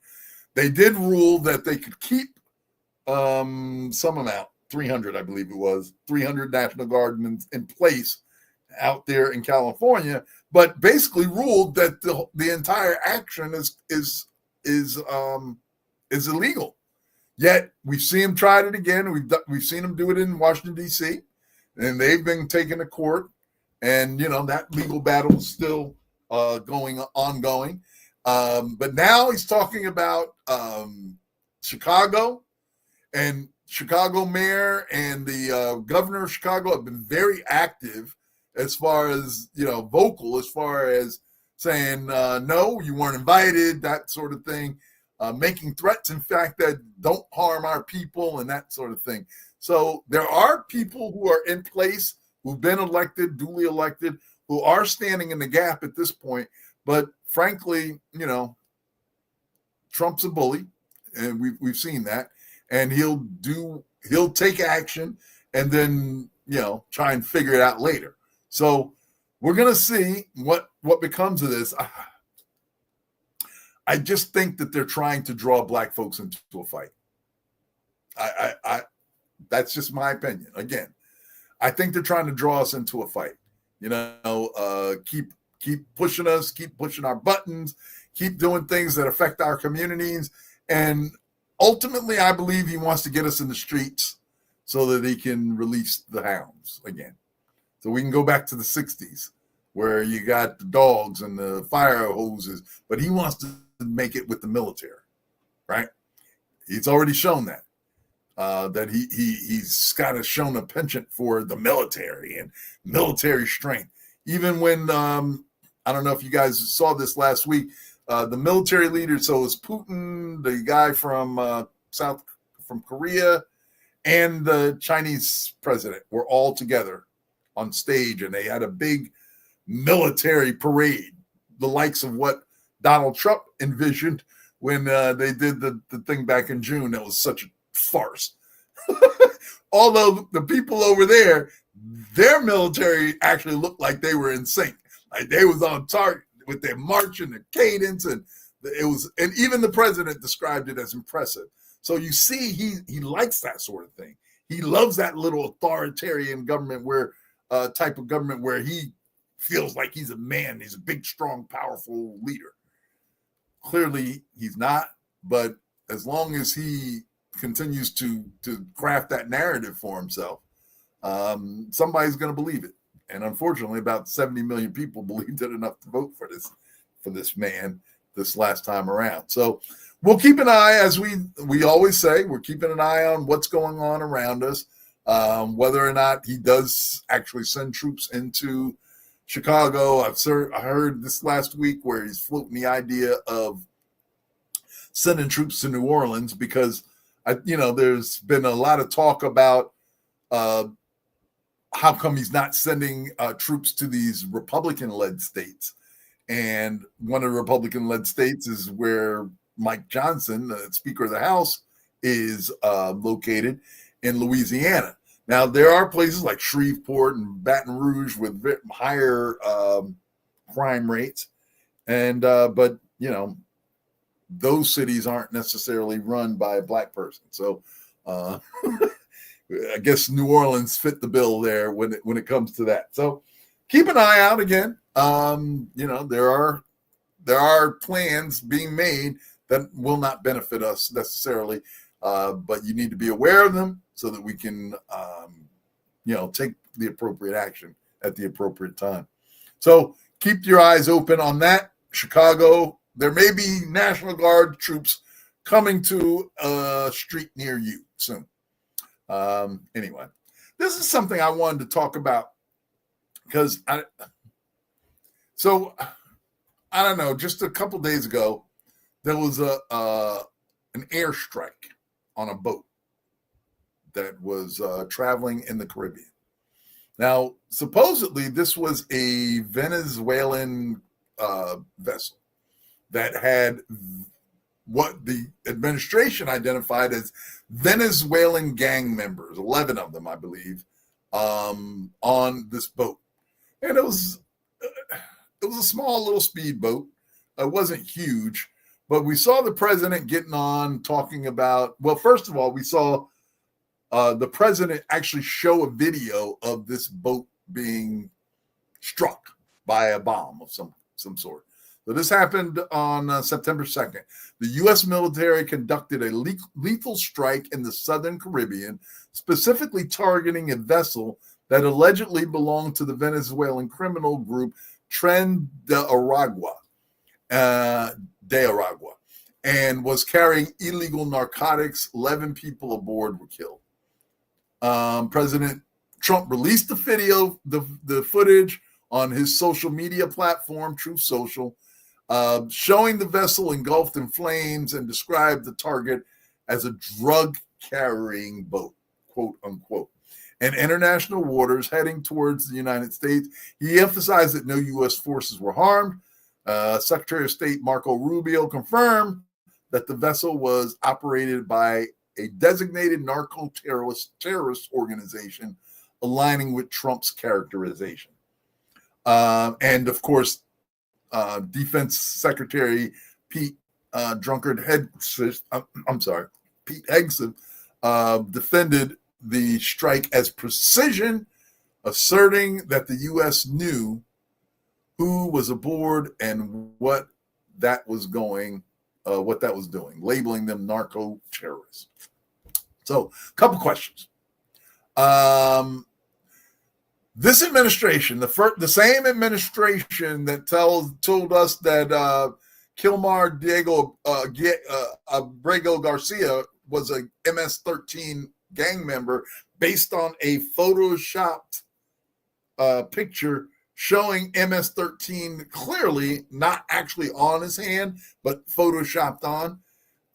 They did rule that they could keep some amount, 300, I believe it was, 300 National Guardmen in place out there in California, but basically ruled that the entire action is illegal. Yet we've seen them try it again. We've seen them do it in Washington, D.C., and they've been taken to court. And, that legal battle is still ongoing. But now he's talking about Chicago. And Chicago mayor and the governor of Chicago have been very active as far as, vocal, as far as saying, no, you weren't invited, that sort of thing, making threats, in fact, that don't harm our people and that sort of thing. So there are people who are in place, who've been elected, duly elected, who are standing in the gap at this point. But frankly, Trump's a bully, and we've seen that, and he'll take action and then, try and figure it out later. So we're going to see what becomes of this. I just think that they're trying to draw black folks into a fight. I that's just my opinion. Again, I think they're trying to draw us into a fight. Keep pushing us, keep pushing our buttons, keep doing things that affect our communities. And ultimately, I believe he wants to get us in the streets so that he can release the hounds again. So we can go back to the 60s where you got the dogs and the fire hoses, but he wants to make it with the military, right? He's already shown that. That he's got shown a penchant for the military and military strength. Even when, I don't know if you guys saw this last week, the military leader, so it was Putin, the guy from Korea, and the Chinese president were all together on stage, and they had a big military parade, the likes of what Donald Trump envisioned when they did the thing back in June. That was such a farce. Although the people over there, their military actually looked like they were in sync, like they was on target with their march and their cadence, and and even the president described it as impressive. So you see, he likes that sort of thing. He loves that little authoritarian government type of government where he feels like he's a man, he's a big, strong, powerful leader. Clearly, he's not. But as long as he continues to craft that narrative for himself, somebody's going to believe it. And unfortunately, about 70 million people believed it enough to vote for this man this last time around. So we'll keep an eye, as we always say, we're keeping an eye on what's going on around us, whether or not he does actually send troops into Chicago. I heard this last week where he's floating the idea of sending troops to New Orleans because, there's been a lot of talk about how come he's not sending troops to these Republican-led states. And one of the Republican-led states is where Mike Johnson, the Speaker of the House, is located in Louisiana. Now, there are places like Shreveport and Baton Rouge with higher crime rates. But, those cities aren't necessarily run by a black person. So I guess New Orleans fit the bill there when it comes to that. So keep an eye out again. There are plans being made that will not benefit us necessarily, but you need to be aware of them so that we can, take the appropriate action at the appropriate time. So keep your eyes open on that. Chicago, there may be National Guard troops coming to a street near you soon. Anyway, this is something I wanted to talk about because I don't know, just a couple days ago, there was an airstrike on a boat that was traveling in the Caribbean. Now, supposedly, this was a Venezuelan vessel that had what the administration identified as Venezuelan gang members, 11 of them, I believe, on this boat. And it was a small little speedboat. It wasn't huge, but we saw the president getting on talking about, well, first of all, we saw the president actually show a video of this boat being struck by a bomb of some sort. So this happened on September 2nd. The U.S. military conducted a lethal strike in the southern Caribbean, specifically targeting a vessel that allegedly belonged to the Venezuelan criminal group Tren de Aragua. and was carrying illegal narcotics. 11 people aboard were killed. President Trump released the video, the footage on his social media platform, Truth Social, showing the vessel engulfed in flames, and described the target as a drug-carrying boat, quote unquote, in international waters heading towards the United States. He emphasized that no U.S. forces were harmed. Secretary of State Marco Rubio confirmed that the vessel was operated by a designated narco-terrorist organization aligning with Trump's characterization. And of course, Defense Secretary Pete Pete Hegseth defended the strike as precision, asserting that the U.S. knew who was aboard and what that was doing, labeling them narco terrorists. So, a couple questions. This administration, the same administration that told us that Kilmar Diego Abrego Garcia was a MS-13 gang member based on a photoshopped picture showing MS-13 clearly not actually on his hand, but photoshopped on.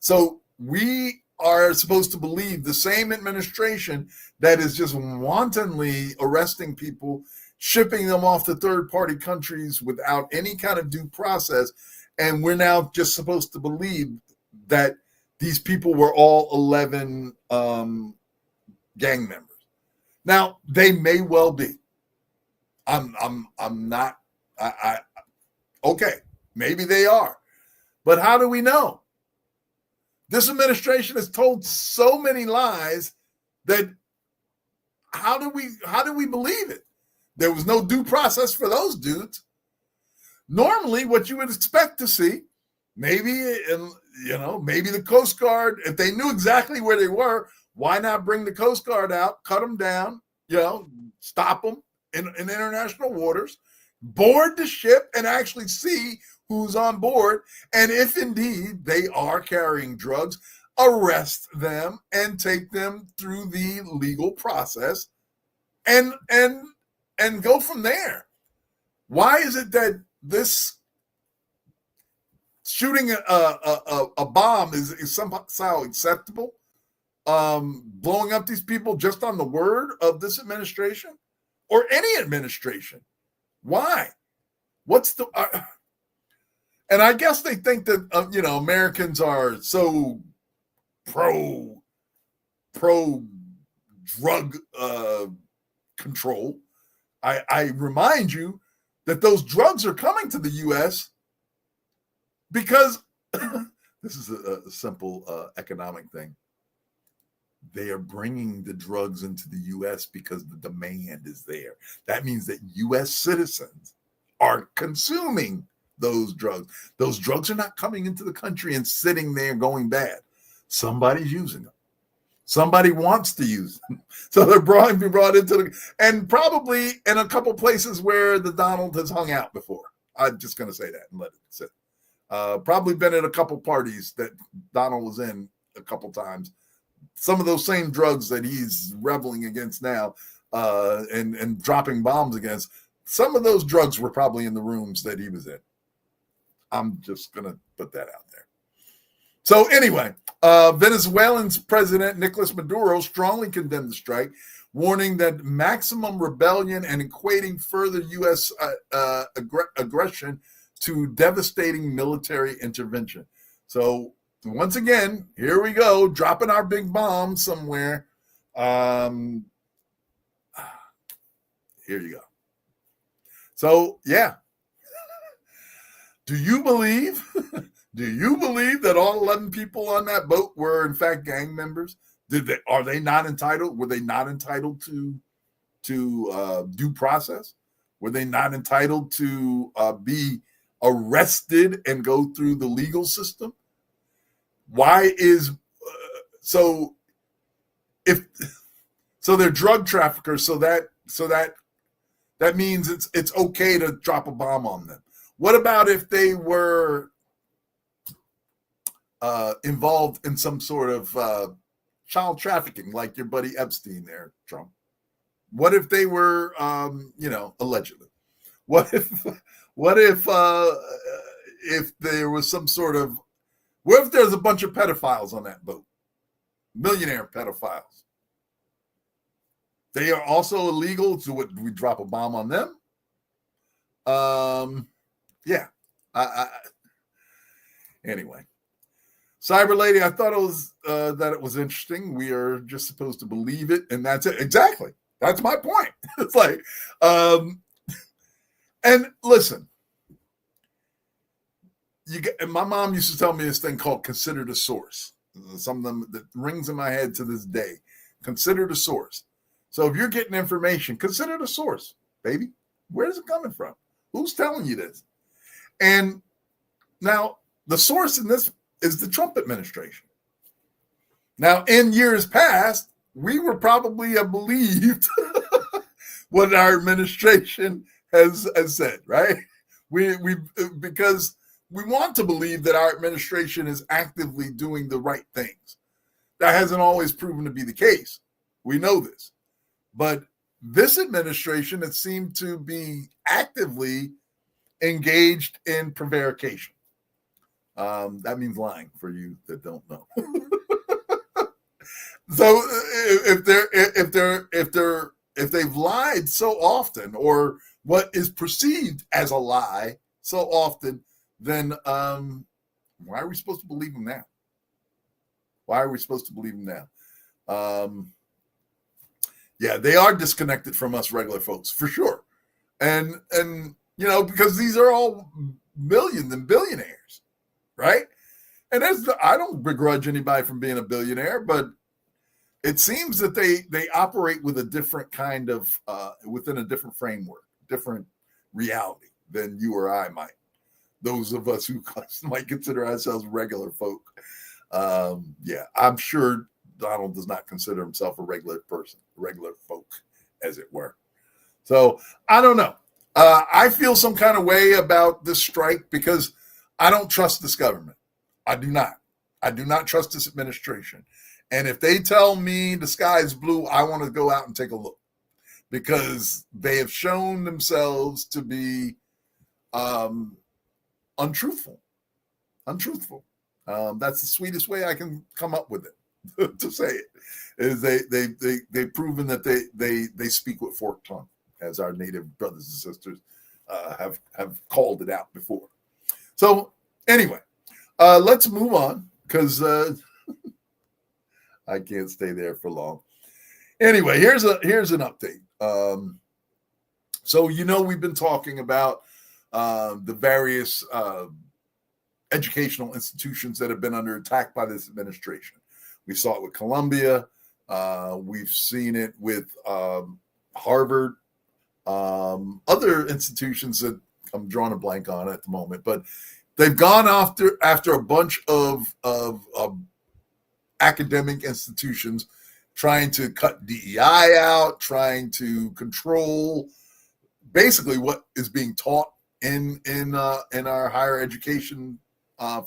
So we are supposed to believe the same administration that is just wantonly arresting people, shipping them off to third-party countries without any kind of due process, and we're now just supposed to believe that these people were all 11 gang members. Now, they may well be. I'm not. Okay, maybe they are, but how do we know? This administration has told so many lies that how do we believe it? There was no due process for those dudes. Normally, what you would expect to see, maybe the Coast Guard, if they knew exactly where they were, why not bring the Coast Guard out, cut them down, stop them in international waters, board the ship, and actually see who's on board, and if indeed they are carrying drugs, arrest them and take them through the legal process, and go from there. Why is it that this shooting a bomb is somehow acceptable? Blowing up these people just on the word of this administration or any administration? Why? What's the and I guess they think that Americans are so pro drug control. I remind you that those drugs are coming to the U.S. because this is a simple economic thing. They are bringing the drugs into the U.S. because the demand is there. That means that U.S. citizens are consuming those drugs. Those drugs are not coming into the country and sitting there going bad. Somebody's using them. Somebody wants to use them. So they're brought into and probably in a couple places where the Donald has hung out before. I'm just going to say that and let it sit. Probably been at a couple parties that Donald was in a couple times. Some of those same drugs that he's reveling against now and dropping bombs against, some of those drugs were probably in the rooms that he was in. I'm just going to put that out there. So anyway, Venezuelan's President Nicolas Maduro strongly condemned the strike, warning that maximum rebellion and equating further U.S. aggression to devastating military intervention. So once again, here we go, dropping our big bomb somewhere. Here you go. So, yeah. Do you believe that all 11 people on that boat were in fact gang members? Were they not entitled to due process? Were they not entitled to be arrested and go through the legal system? Why is so they're drug traffickers, so that means it's okay to drop a bomb on them. What about if they were involved in some sort of child trafficking, like your buddy Epstein there, Trump? What if they were, allegedly? What if there was some sort of, what if there's a bunch of pedophiles on that boat? Millionaire pedophiles. They are also illegal. So what, do we drop a bomb on them? Yeah. Anyway. Cyber Lady, I thought it was that it was interesting. We are just supposed to believe it, and that's it. Exactly. That's my point. It's like, and listen, and my mom used to tell me this thing called consider the source. Some of them that rings in my head to this day. Consider the source. So if you're getting information, consider the source, baby. Where's it coming from? Who's telling you this? And now the source in this is the Trump administration. Now, in years past, we were probably believed what our administration has said, right? We because we want to believe that our administration is actively doing the right things. That hasn't always proven to be the case. We know this. But this administration, it seemed to be actively engaged in prevarication. That means lying for you that don't know. So if they've lied so often, or what is perceived as a lie so often, then why are we supposed to believe them now? Why are we supposed to believe them now? Yeah, they are disconnected from us regular folks for sure, and because these are all millions and billionaires, right? And I don't begrudge anybody from being a billionaire, but it seems that they operate with a different kind of within a different framework, different reality than you or I might. Those of us who might consider ourselves regular folk. Yeah, I'm sure Donald does not consider himself a regular person, regular folk, as it were. So I don't know. I feel some kind of way about this strike because I don't trust this government. I do not. I do not trust this administration. And if they tell me the sky is blue, I want to go out and take a look, because they have shown themselves to be untruthful. That's the sweetest way I can come up with it to say it. Is they've proven that they speak with forked tongue, as our native brothers and sisters have called it out before. So anyway, let's move on, because I can't stay there for long. Anyway, here's an update. So we've been talking about the various educational institutions that have been under attack by this administration. We saw it with Columbia. We've seen it with Harvard, other institutions that I'm drawing a blank on at the moment, but they've gone after a bunch of academic institutions, trying to cut DEI out, trying to control basically what is being taught in our higher education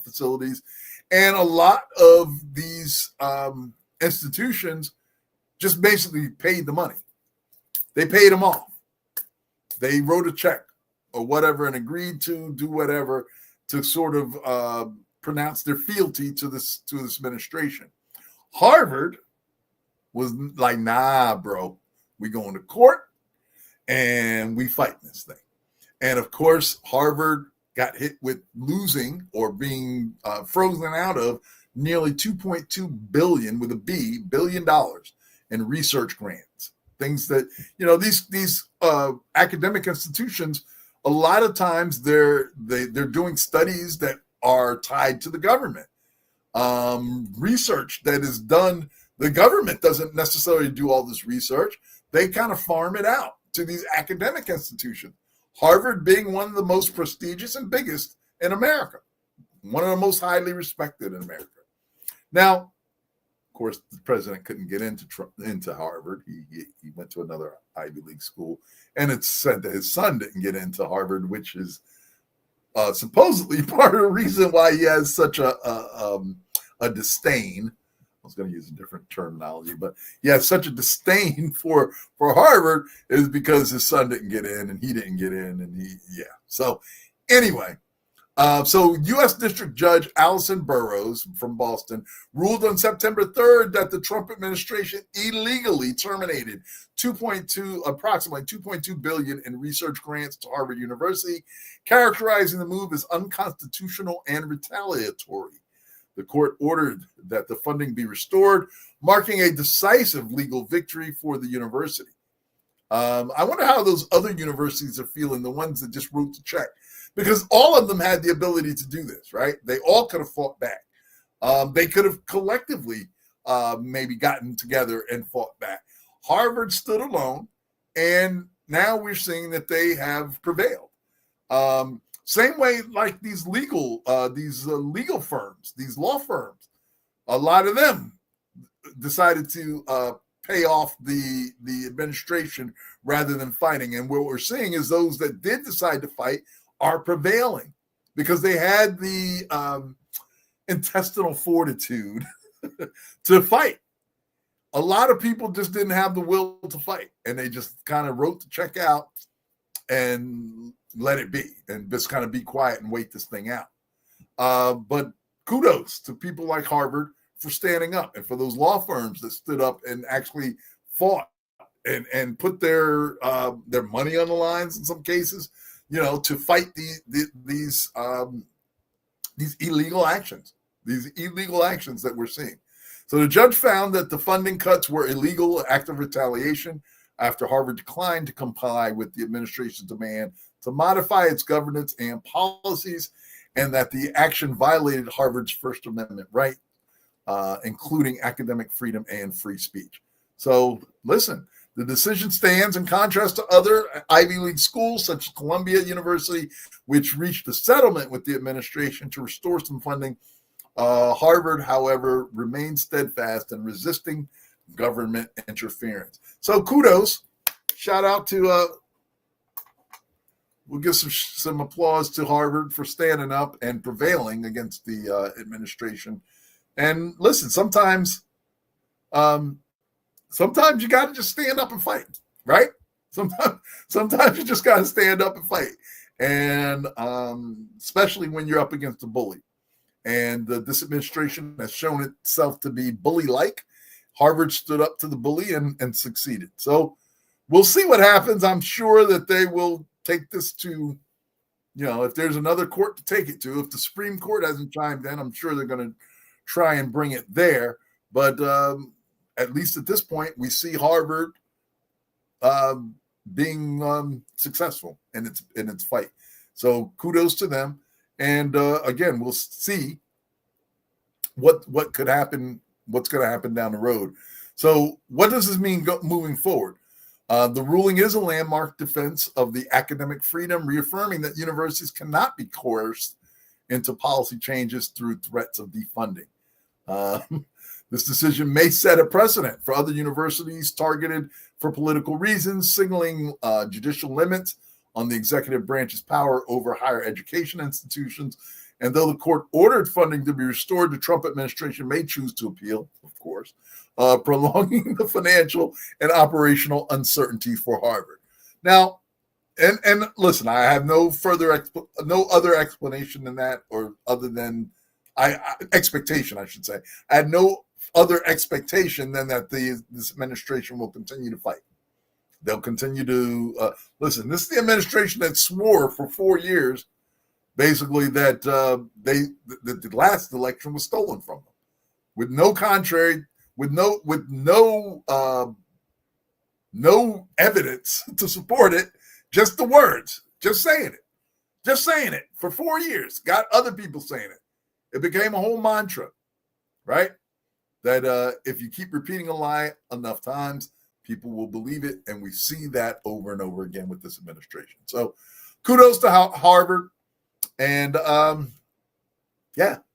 facilities. And a lot of these institutions just basically paid the money. They paid them off. They wrote a check or whatever and agreed to do whatever to sort of pronounce their fealty to this administration. Harvard was like, nah, bro, we going to court and we fighting this thing. And of course, Harvard got hit with losing or being frozen out of nearly $2.2 billion with a B $billion in research grants. Things that, these academic institutions, a lot of times they're doing studies that are tied to the government. Research that is done, the government doesn't necessarily do all this research. They kind of farm it out to these academic institutions. Harvard being one of the most prestigious and biggest in America, one of the most highly respected in America. Now, of course, the president couldn't get into Harvard. He went to another Ivy League school, and it's said that his son didn't get into Harvard, which is supposedly part of the reason why he has such a a disdain. I was going to use a different terminology, but yeah, such a disdain for Harvard is because his son didn't get in and he didn't get in, and So anyway, so U.S. District Judge Allison Burroughs from Boston ruled on September 3rd that the Trump administration illegally terminated approximately $2.2 billion in research grants to Harvard University, characterizing the move as unconstitutional and retaliatory. The court ordered that the funding be restored, marking a decisive legal victory for the university. I wonder how those other universities are feeling, the ones that just wrote the check, because all of them had the ability to do this, right? They all could have fought back. They could have collectively maybe gotten together and fought back. Harvard stood alone, and now we're seeing that they have prevailed. Same way like these legal firms, these law firms, a lot of them decided to pay off the administration rather than fighting. And what we're seeing is those that did decide to fight are prevailing because they had the intestinal fortitude to fight. A lot of people just didn't have the will to fight, and they just kind of wrote the check out and let it be and just kind of be quiet and wait this thing out. But kudos to people like Harvard for standing up, and for those law firms that stood up and actually fought and put their money on the lines in some cases, to fight these illegal actions that we're seeing. So the judge found that the funding cuts were illegal, an act of retaliation, after Harvard declined to comply with the administration's demand to modify its governance and policies, and that the action violated Harvard's First Amendment right, including academic freedom and free speech. So listen, the decision stands in contrast to other Ivy League schools such as Columbia University, which reached a settlement with the administration to restore some funding. Harvard, however, remains steadfast in resisting government interference. So kudos, shout out to, we'll give some applause to Harvard for standing up and prevailing against the administration. And listen, sometimes you got to just stand up and fight, right? Sometimes you just got to stand up and fight, and especially when you're up against a bully. And this administration has shown itself to be bully-like. Harvard stood up to the bully and succeeded. So we'll see what happens. I'm sure that they will take this to, if there's another court to take it to. If the Supreme Court hasn't chimed in, I'm sure they're going to try and bring it there. But at least at this point, we see Harvard being successful in its fight. So kudos to them. And again, we'll see what could happen, what's going to happen down the road. So what does this mean moving forward? The ruling is a landmark defense of the academic freedom, reaffirming that universities cannot be coerced into policy changes through threats of defunding. This decision may set a precedent for other universities targeted for political reasons, signaling judicial limits on the executive branch's power over higher education institutions. And though the court ordered funding to be restored, the Trump administration may choose to appeal, of course, prolonging the financial and operational uncertainty for Harvard. Now, and listen, I have no other explanation than that, or other than expectation, I should say. I had no other expectation than that this administration will continue to fight. They'll continue to listen. This is the administration that swore for 4 years, basically, that the last election was stolen from them, with no evidence to support it, just the words, just saying it for 4 years. Got other people saying it. It became a whole mantra, right? That if you keep repeating a lie enough times, people will believe it, and we see that over and over again with this administration. So, kudos to Harvard, and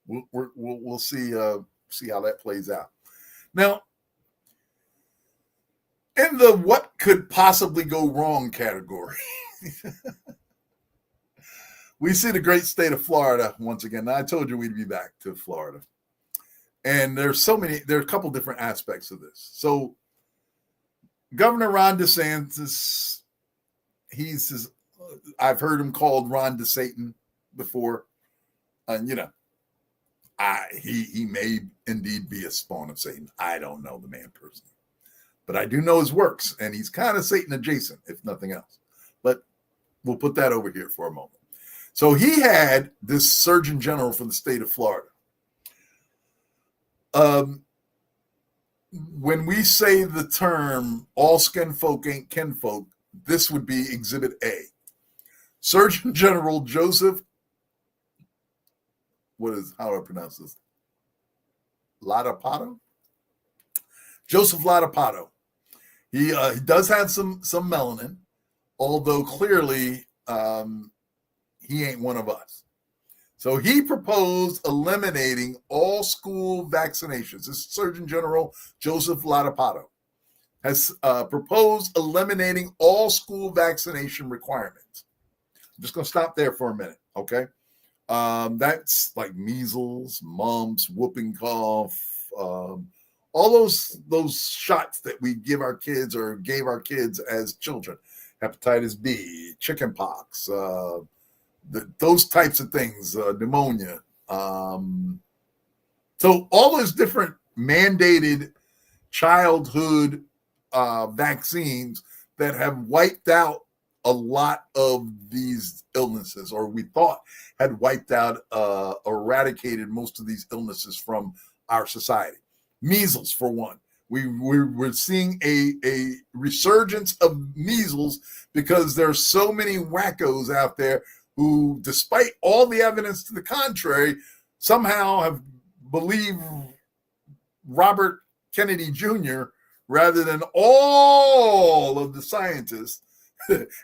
we'll see how that plays out. Now, in the what could possibly go wrong category, we see the great state of Florida once again. Now, I told you we'd be back to Florida. And there are a couple different aspects of this. So Governor Ron DeSantis, I've heard him called Ron DeSatan before. And, he may indeed be a spawn of Satan. I don't know the man personally. But I do know his works, and he's kind of Satan adjacent, if nothing else. But we'll put that over here for a moment. So he had this Surgeon General for the state of Florida. When we say the term all skin folk ain't kinfolk, this would be Exhibit A. Surgeon General Joseph, how do I pronounce this? Ladapato? Joseph Ladapato. He does have some melanin, although clearly he ain't one of us. So he proposed eliminating all school vaccinations. This Surgeon General Joseph Ladapato has proposed eliminating all school vaccination requirements. I'm just going to stop there for a minute, okay? That's like measles, mumps, whooping cough, all those shots that we give our kids or gave our kids as children, hepatitis B, chicken pox, those types of things, pneumonia. So all those different mandated childhood vaccines that have wiped out a lot of these illnesses, or we thought had wiped out, eradicated most of these illnesses from our society. Measles, for one. We're seeing a resurgence of measles because there's so many wackos out there who, despite all the evidence to the contrary, somehow have believed Robert Kennedy Jr. rather than all of the scientists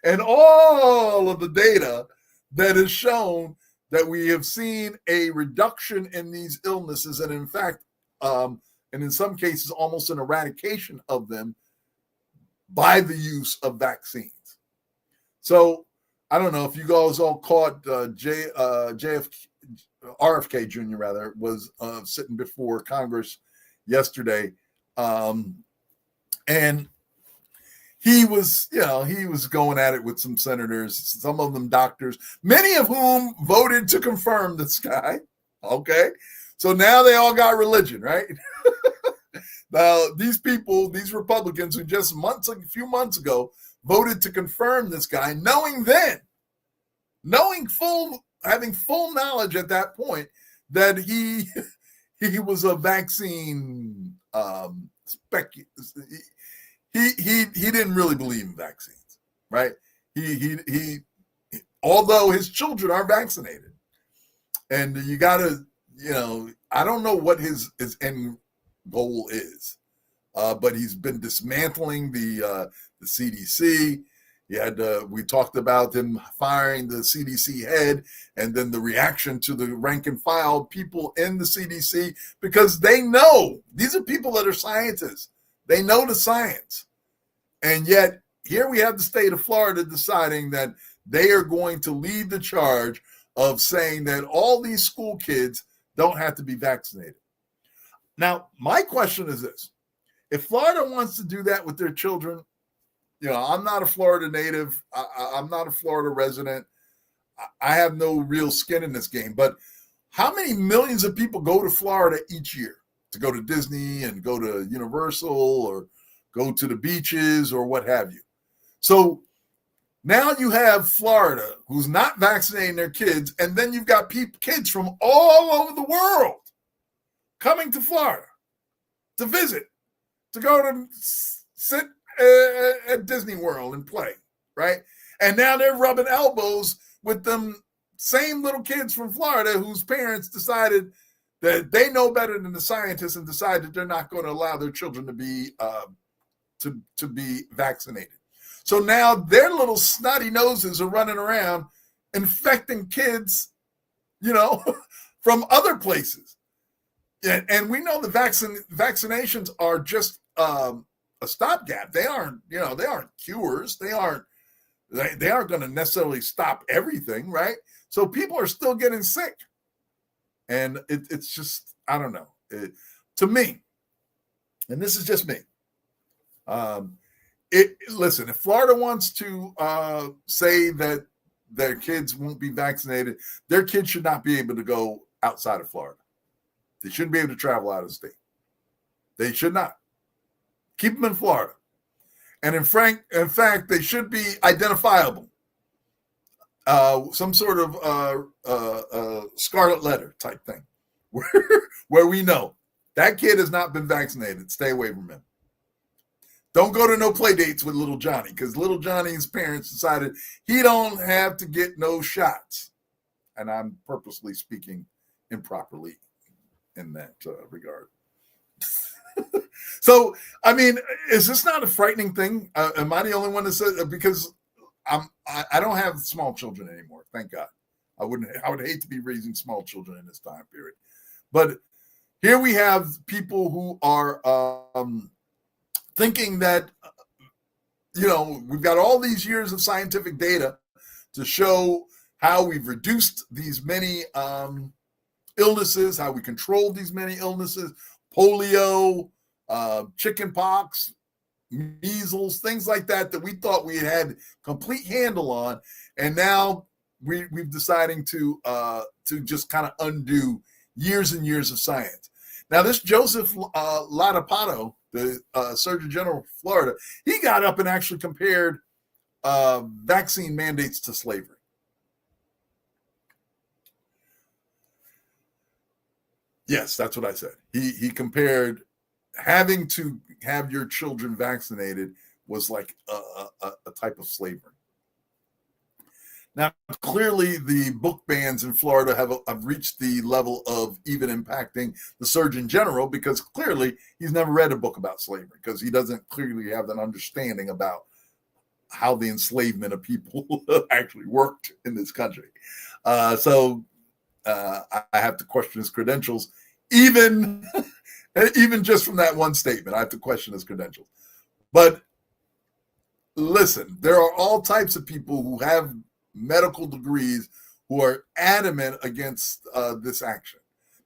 and all of the data that has shown that we have seen a reduction in these illnesses, and in fact, and in some cases, almost an eradication of them by the use of vaccines. So I don't know if you guys all caught RFK Jr. rather was sitting before Congress yesterday, and he was going at it with some senators, some of them doctors, many of whom voted to confirm this guy. Okay, so now they all got religion, right? Now these people, these Republicans, who just a few months ago voted to confirm this guy, having full knowledge at that point that he was a vaccine he didn't really believe in vaccines, right? He although his children are vaccinated, and you gotta, I don't know what his end goal is, but he's been dismantling the CDC. We talked about him firing the CDC head, and then the reaction to the rank and file people in the CDC, because they know these are people that are scientists. They know the science. And yet here we have the state of Florida deciding that they are going to lead the charge of saying that all these school kids don't have to be vaccinated. Now, my question is this. If Florida wants to do that with their children, I'm not a Florida native. I'm not a Florida resident. I have no real skin in this game. But how many millions of people go to Florida each year to go to Disney and go to Universal or go to the beaches or what have you? So now you have Florida who's not vaccinating their kids, and then you've got kids from all over the world coming to Florida to visit, to go to sit at Disney World and play, right? And now they're rubbing elbows with them same little kids from Florida whose parents decided that they know better than the scientists and decided they're not going to allow their children to be to be vaccinated. So now their little snotty noses are running around infecting kids, from other places. And we know the vaccinations are just a stopgap. They aren't cures. They aren't going to necessarily stop everything, right? So people are still getting sick. And it's just, I don't know. To me, and this is just me, listen, if Florida wants to say that their kids won't be vaccinated, their kids should not be able to go outside of Florida. They shouldn't be able to travel out of state. They should not. Keep them in Florida. And in fact, they should be identifiable. Some sort of scarlet letter type thing where we know that kid has not been vaccinated. Stay away from him. Don't go to no play dates with little Johnny, because little Johnny's parents decided he don't have to get no shots. And I'm purposely speaking improperly in that regard. So, I mean, is this not a frightening thing? Am I the only one that says? Because I don't have small children anymore. Thank God. I would hate to be raising small children in this time period. But here we have people who are thinking that, we've got all these years of scientific data to show how we've reduced these many illnesses, how we controlled these many illnesses, polio, chicken pox, measles, things like that we thought we had complete handle on. And now we've deciding to just kind of undo years and years of science. Now, this Joseph Ladapato, the Surgeon General of Florida, he got up and actually compared vaccine mandates to slavery. Yes, that's what I said. He compared having to have your children vaccinated was like a type of slavery. Now, clearly, the book bans in Florida have reached the level of even impacting the Surgeon General, because clearly he's never read a book about slavery, because he doesn't clearly have an understanding about how the enslavement of people actually worked in this country. So I have to question his credentials, even just from that one statement. I have to question his credentials. But listen, there are all types of people who have medical degrees who are adamant against this action.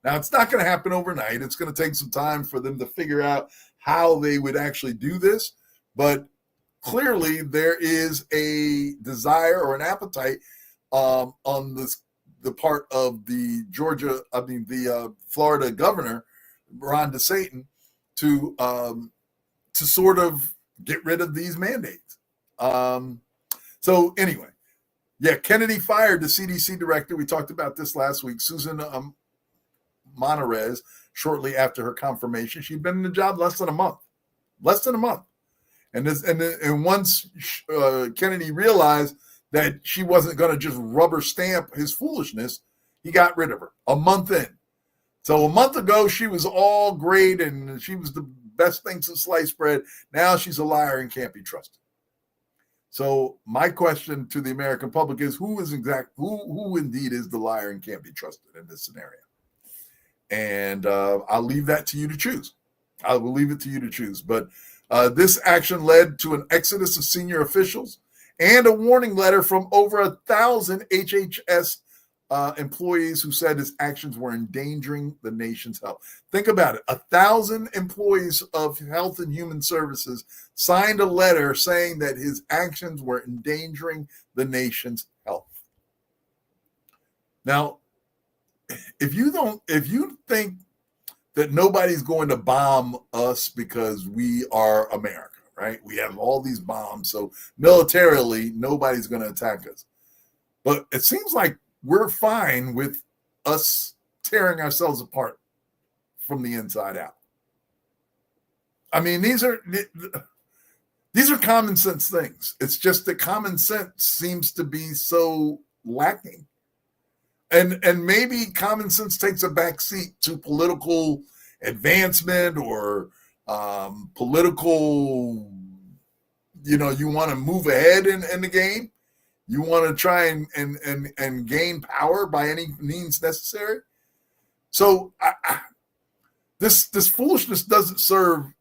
Now, it's not going to happen overnight. It's going to take some time for them to figure out how they would actually do this. But clearly, there is a desire or an appetite on the part of the Florida governor, Ron DeSantis, to sort of get rid of these mandates. So anyway, yeah, Kennedy fired the CDC director. We talked about this last week, Susan Monarez, shortly after her confirmation. She'd been in the job less than a month. And once Kennedy realized that she wasn't going to just rubber stamp his foolishness, he got rid of her a month in. So a month ago, she was all great and she was the best thing since sliced bread. Now she's a liar and can't be trusted. So my question to the American public is, who indeed is the liar and can't be trusted in this scenario? And I'll leave that to you to choose. I will leave it to you to choose. But this action led to an exodus of senior officials and a warning letter from over 1,000 HHS employees who said his actions were endangering the nation's health. Think about it. 1,000 employees of Health and Human Services signed a letter saying that his actions were endangering the nation's health. Now, if you think that nobody's going to bomb us because we are America, right? We have all these bombs, so militarily, nobody's going to attack us. But it seems like we're fine with us tearing ourselves apart from the inside out. I mean, these are common sense things. It's just that common sense seems to be so lacking. And maybe common sense takes a backseat to political advancement or political, you want to move ahead in the game. You want to try and gain power by any means necessary. So this foolishness doesn't serve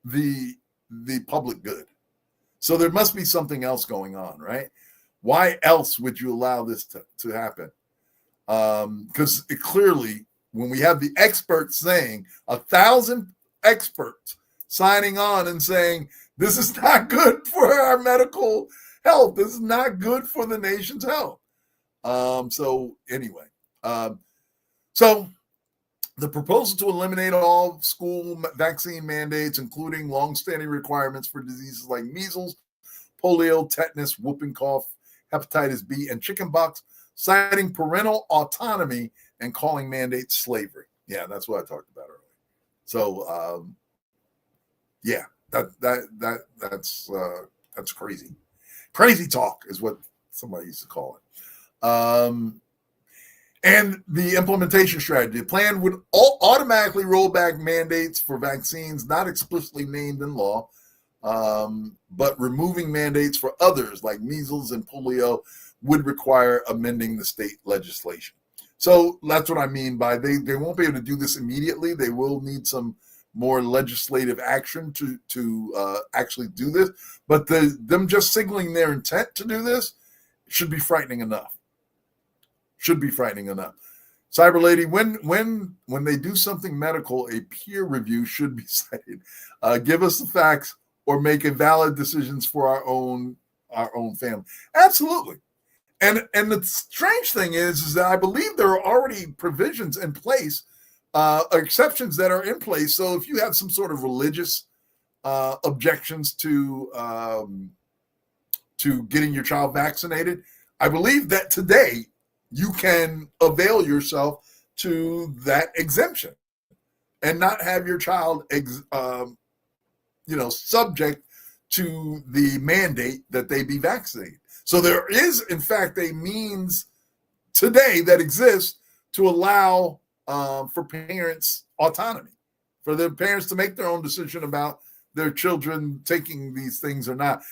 the public good. So there must be something else going on, right? Why else would you allow this to happen? Because clearly when we have the experts saying 1,000 experts signing on and saying this is not good for our medical health, this is not good for the nation's health. So anyway, so the proposal to eliminate all school vaccine mandates, including longstanding requirements for diseases like measles, polio, tetanus, whooping cough, hepatitis B, and chickenpox, citing parental autonomy and calling mandates slavery. Yeah, that's what I talked about earlier. So, yeah, that's crazy. Crazy talk is what somebody used to call it. And the implementation strategy. The plan would automatically roll back mandates for vaccines not explicitly named in law, but removing mandates for others like measles and polio would require amending the state legislation. So that's what I mean by they won't be able to do this immediately. They will need some more legislative action to actually do this. But them just signaling their intent to do this should be frightening enough. Should be frightening enough. Cyber Lady, when they do something medical, a peer review should be cited. Give us the facts or make invalid decisions for our own family. Absolutely. And the strange thing is that I believe there are already provisions in place, exceptions that are in place. So if you have some sort of religious objections to getting your child vaccinated, I believe that today you can avail yourself to that exemption and not have your child, subject to the mandate that they be vaccinated. So there is, in fact, a means today that exists to allow for parents autonomy, for the parents to make their own decision about their children taking these things or not.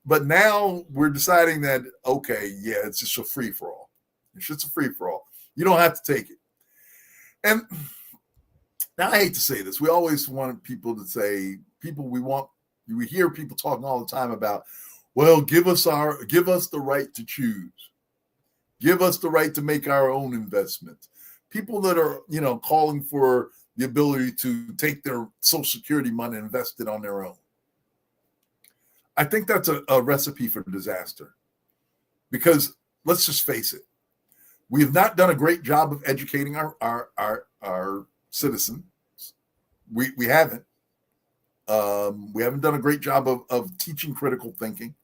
But now we're deciding that, okay, yeah, it's just a free-for-all. It's just a free-for-all. You don't have to take it. And now I hate to say this. We always want people to say, we hear people talking all the time about, well, give us the right to choose. Give us the right to make our own investments. People that are, calling for the ability to take their Social Security money and invest it on their own. I think that's a recipe for disaster. Because let's just face it, we have not done a great job of educating our citizens. We haven't. We haven't done a great job of teaching critical thinking,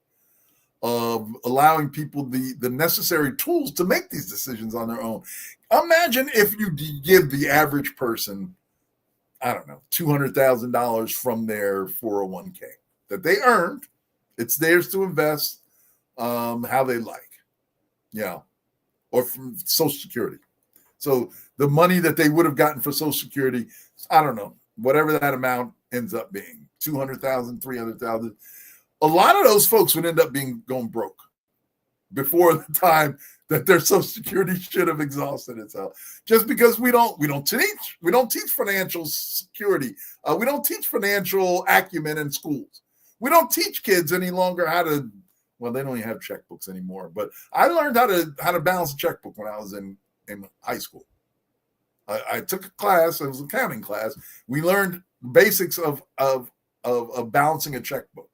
of allowing people the necessary tools to make these decisions on their own. Imagine if you give the average person, I don't know, $200,000 from their 401k that they earned. It's theirs to invest how they like, or from Social Security. So the money that they would have gotten for Social Security, I don't know, whatever that amount ends up being, 200,000, 300,000. A lot of those folks would end up going broke before the time that their Social Security should have exhausted itself. Just because we don't teach financial security. We don't teach financial acumen in schools. We don't teach kids any longer how to. Well, they don't even have checkbooks anymore. But I learned how to balance a checkbook when I was in high school. I took a class. It was an accounting class. We learned basics of balancing a checkbook.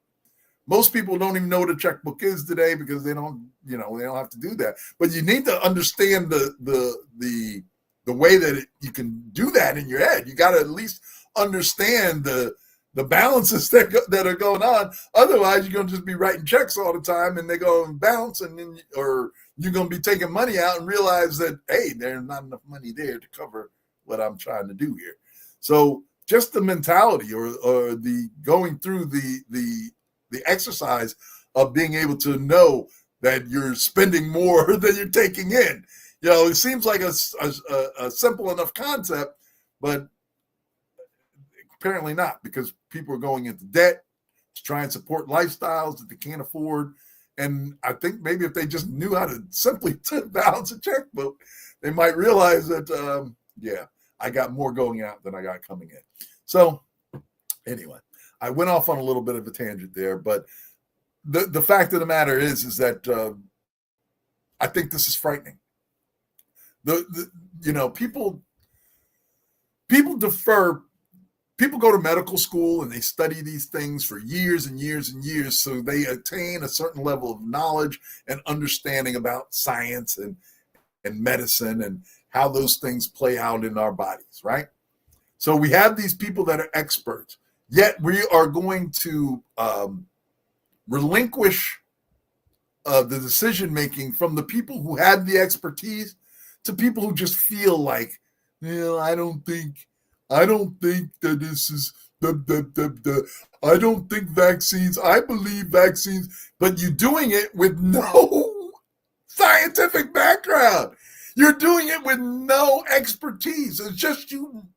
Most people don't even know what a checkbook is today because they don't have to do that. But you need to understand the way that you can do that in your head. You got to at least understand the balances that are going on. Otherwise, you're going to just be writing checks all the time, and they go and bounce, or you're going to be taking money out and realize that, hey, there's not enough money there to cover what I'm trying to do here. So just the mentality or the going through the exercise of being able to know that you're spending more than you're taking in. It seems like a simple enough concept, but apparently not, because people are going into debt to try and support lifestyles that they can't afford. And I think maybe if they just knew how to simply balance a checkbook, they might realize that, I got more going out than I got coming in. So anyway, I went off on a little bit of a tangent there, but the fact of the matter is that I think this is frightening. People People go to medical school and they study these things for years and years and years, so they attain a certain level of knowledge and understanding about science and medicine and how those things play out in our bodies, right? So we have these people that are experts, yet we are going to relinquish the decision making from the people who had the expertise to people who just feel like, I don't think that this is I don't think vaccines. I believe vaccines, but you're doing it with no scientific background. You're doing it with no expertise. It's just you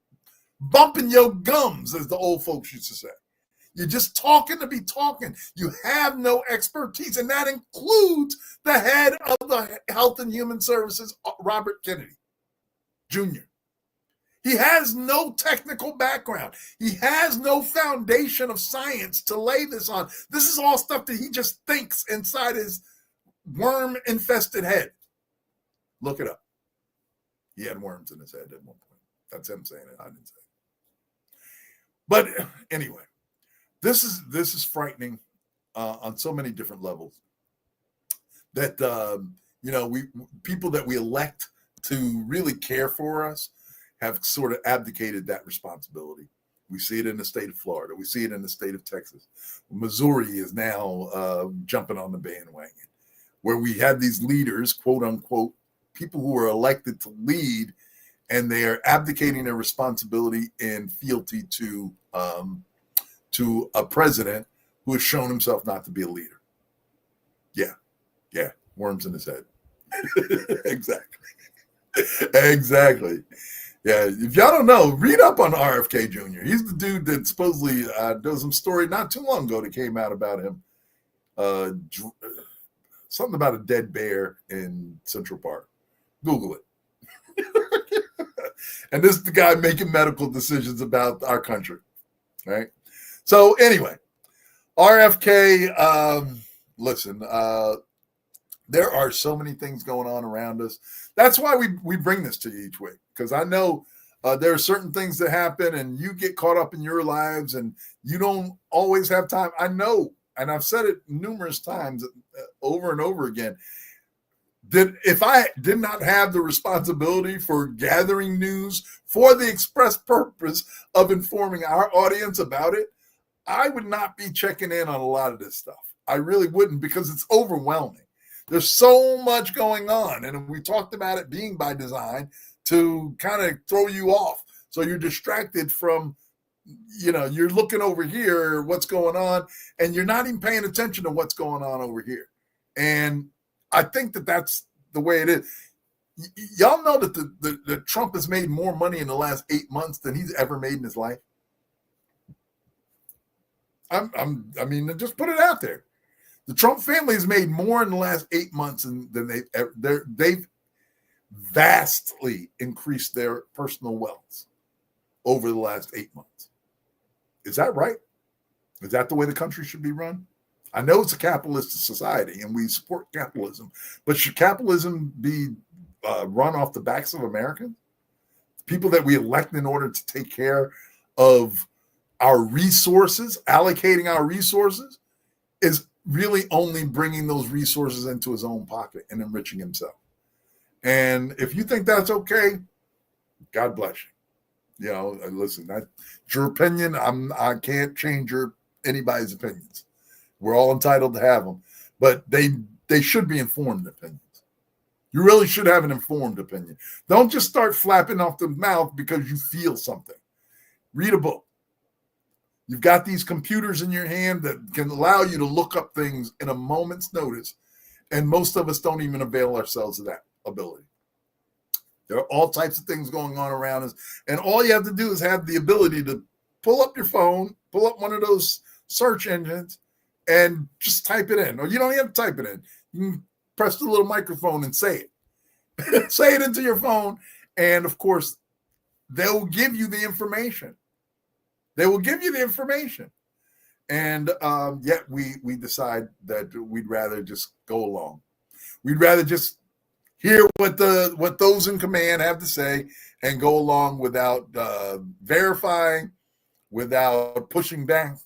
bumping your gums, as the old folks used to say. You're just talking to be talking. You have no expertise, and that includes the head of the Health and Human Services, Robert Kennedy Jr. He has no technical background. He has no foundation of science to lay this on. This is all stuff that he just thinks inside his worm-infested head. Look it up. He had worms in his head at one point. That's him saying it. I didn't say it. But anyway, this is frightening on so many different levels. That we people that we elect to really care for us have sort of abdicated that responsibility. We see it in the state of Florida. We see it in the state of Texas. Missouri is now jumping on the bandwagon, where we have these leaders, quote unquote, people who are elected to lead, and they are abdicating their responsibility in fealty to a president who has shown himself not to be a leader. Yeah, worms in his head. Exactly. Yeah, if y'all don't know, read up on RFK Jr. He's the dude that supposedly there was some story not too long ago that came out about him. Something about a dead bear in Central Park. Google it. And this is the guy making medical decisions about our country, right? So anyway, RFK, listen, there are so many things going on around us. That's why we bring this to you each week, because I know there are certain things that happen and you get caught up in your lives and you don't always have time. I know, and I've said it numerous times over and over again, that if I did not have the responsibility for gathering news for the express purpose of informing our audience about it, I would not be checking in on a lot of this stuff. I really wouldn't, because it's overwhelming. There's so much going on, and we talked about it being by design to kind of throw you off. So you're distracted from, you're looking over here, what's going on, and you're not even paying attention to what's going on over here. And I think that that's the way it is. Y'all know that the Trump has made more money in the last 8 months than he's ever made in his life. I mean, just put it out there. The Trump family has made more in the last 8 months than they've vastly increased their personal wealth over the last 8 months. Is that right? Is that the way the country should be run? I know it's a capitalist society and we support capitalism, but should capitalism be run off the backs of Americans? People that we elect in order to take care of our resources, allocating our resources, is really only bringing those resources into his own pocket and enriching himself. And if you think that's okay, God bless you. Listen, that's your opinion. I can't change anybody's opinions. We're all entitled to have them, but they should be informed opinions. You really should have an informed opinion. Don't just start flapping off the mouth because you feel something. Read a book. You've got these computers in your hand that can allow you to look up things in a moment's notice, and most of us don't even avail ourselves of that ability. There are all types of things going on around us, and all you have to do is have the ability to pull up your phone, pull up one of those search engines, and just type it in. Or you don't even have to type it in. You can press the little microphone and say it. Say it into your phone, and of course, they'll give you the information. They will give you the information. And yet we decide that we'd rather just go along. We'd rather just hear what those in command have to say and go along without verifying, without pushing back,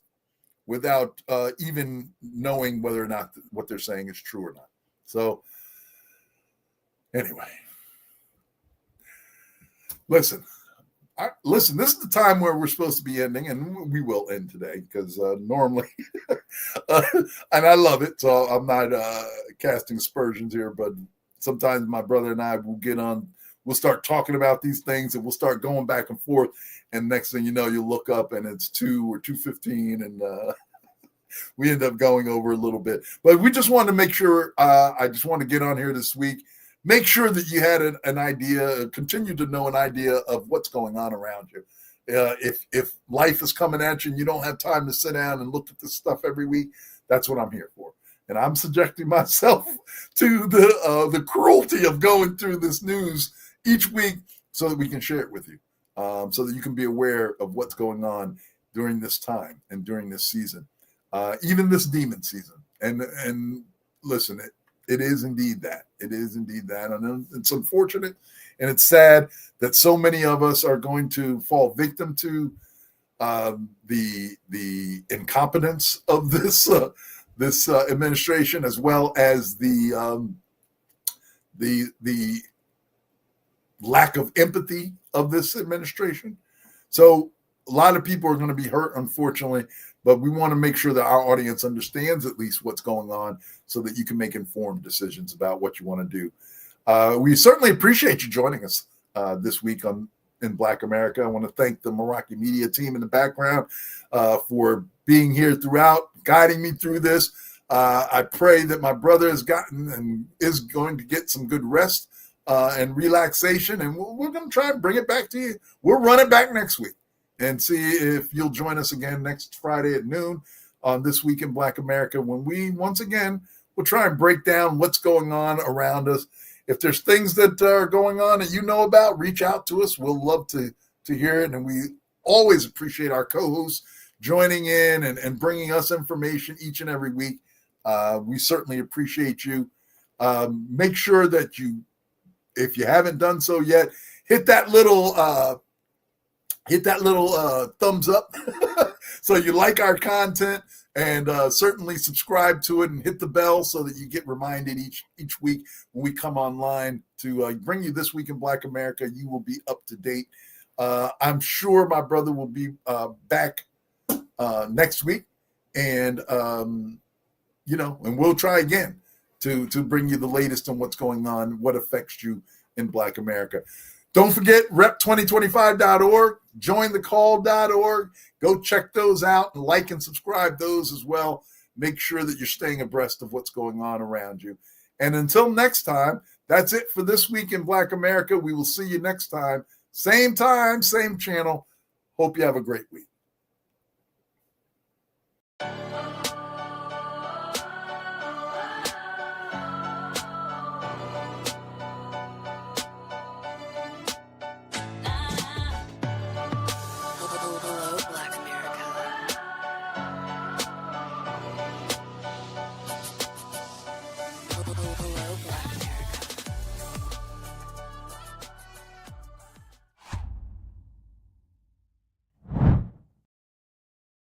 without even knowing whether or not what they're saying is true or not. So anyway, listen, this is the time where we're supposed to be ending, and we will end today because normally, and I love it, so I'm not casting aspersions here, but sometimes my brother and I will get on, we'll start talking about these things, and we'll start going back and forth, and next thing you know, you look up and it's 2 or 2:15, and we end up going over a little bit. But we just wanted to make sure, I just want to get on here this week, make sure that you had an idea, continue to know an idea of what's going on around you. If life is coming at you and you don't have time to sit down and look at this stuff every week, that's what I'm here for. And I'm subjecting myself to the cruelty of going through this news each week so that we can share it with you, so that you can be aware of what's going on during this time and during this season, even this demon season. And listen, it is indeed that. It is indeed that. And it's unfortunate and it's sad that so many of us are going to fall victim to the incompetence of this administration, as well as the lack of empathy of this administration. So a lot of people are going to be hurt, unfortunately, but we want to make sure that our audience understands at least what's going on so that you can make informed decisions about what you want to do. We certainly appreciate you joining us this week in Black America. I want to thank the Meraki Media team in the background for being here throughout, guiding me through this. I pray that my brother has gotten and is going to get some good rest and relaxation, and we're going to try and bring it back to you. We'll run it back next week and see if you'll join us again next Friday at noon on This Week in Black America, when we, once again, will try and break down what's going on around us. If there's things that are going on that you know about, reach out to us. We'll love to hear it, and we always appreciate our co-hosts joining in and bringing us information each and every week. We certainly appreciate you. Make sure that you, if you haven't done so yet, hit that little thumbs up so you like our content, and certainly subscribe to it and hit the bell so that you get reminded each week when we come online to bring you This Week in Black America. You will be up to date. I'm sure my brother will be back next week, and and we'll try again to bring you the latest on what's going on, what affects you in Black America. Don't forget rep2025.org, jointhecall.org. Go check those out and like and subscribe those as well. Make sure that you're staying abreast of what's going on around you. And until next time, that's it for This Week in Black America. We will see you next time. Same channel. Hope you have a great week.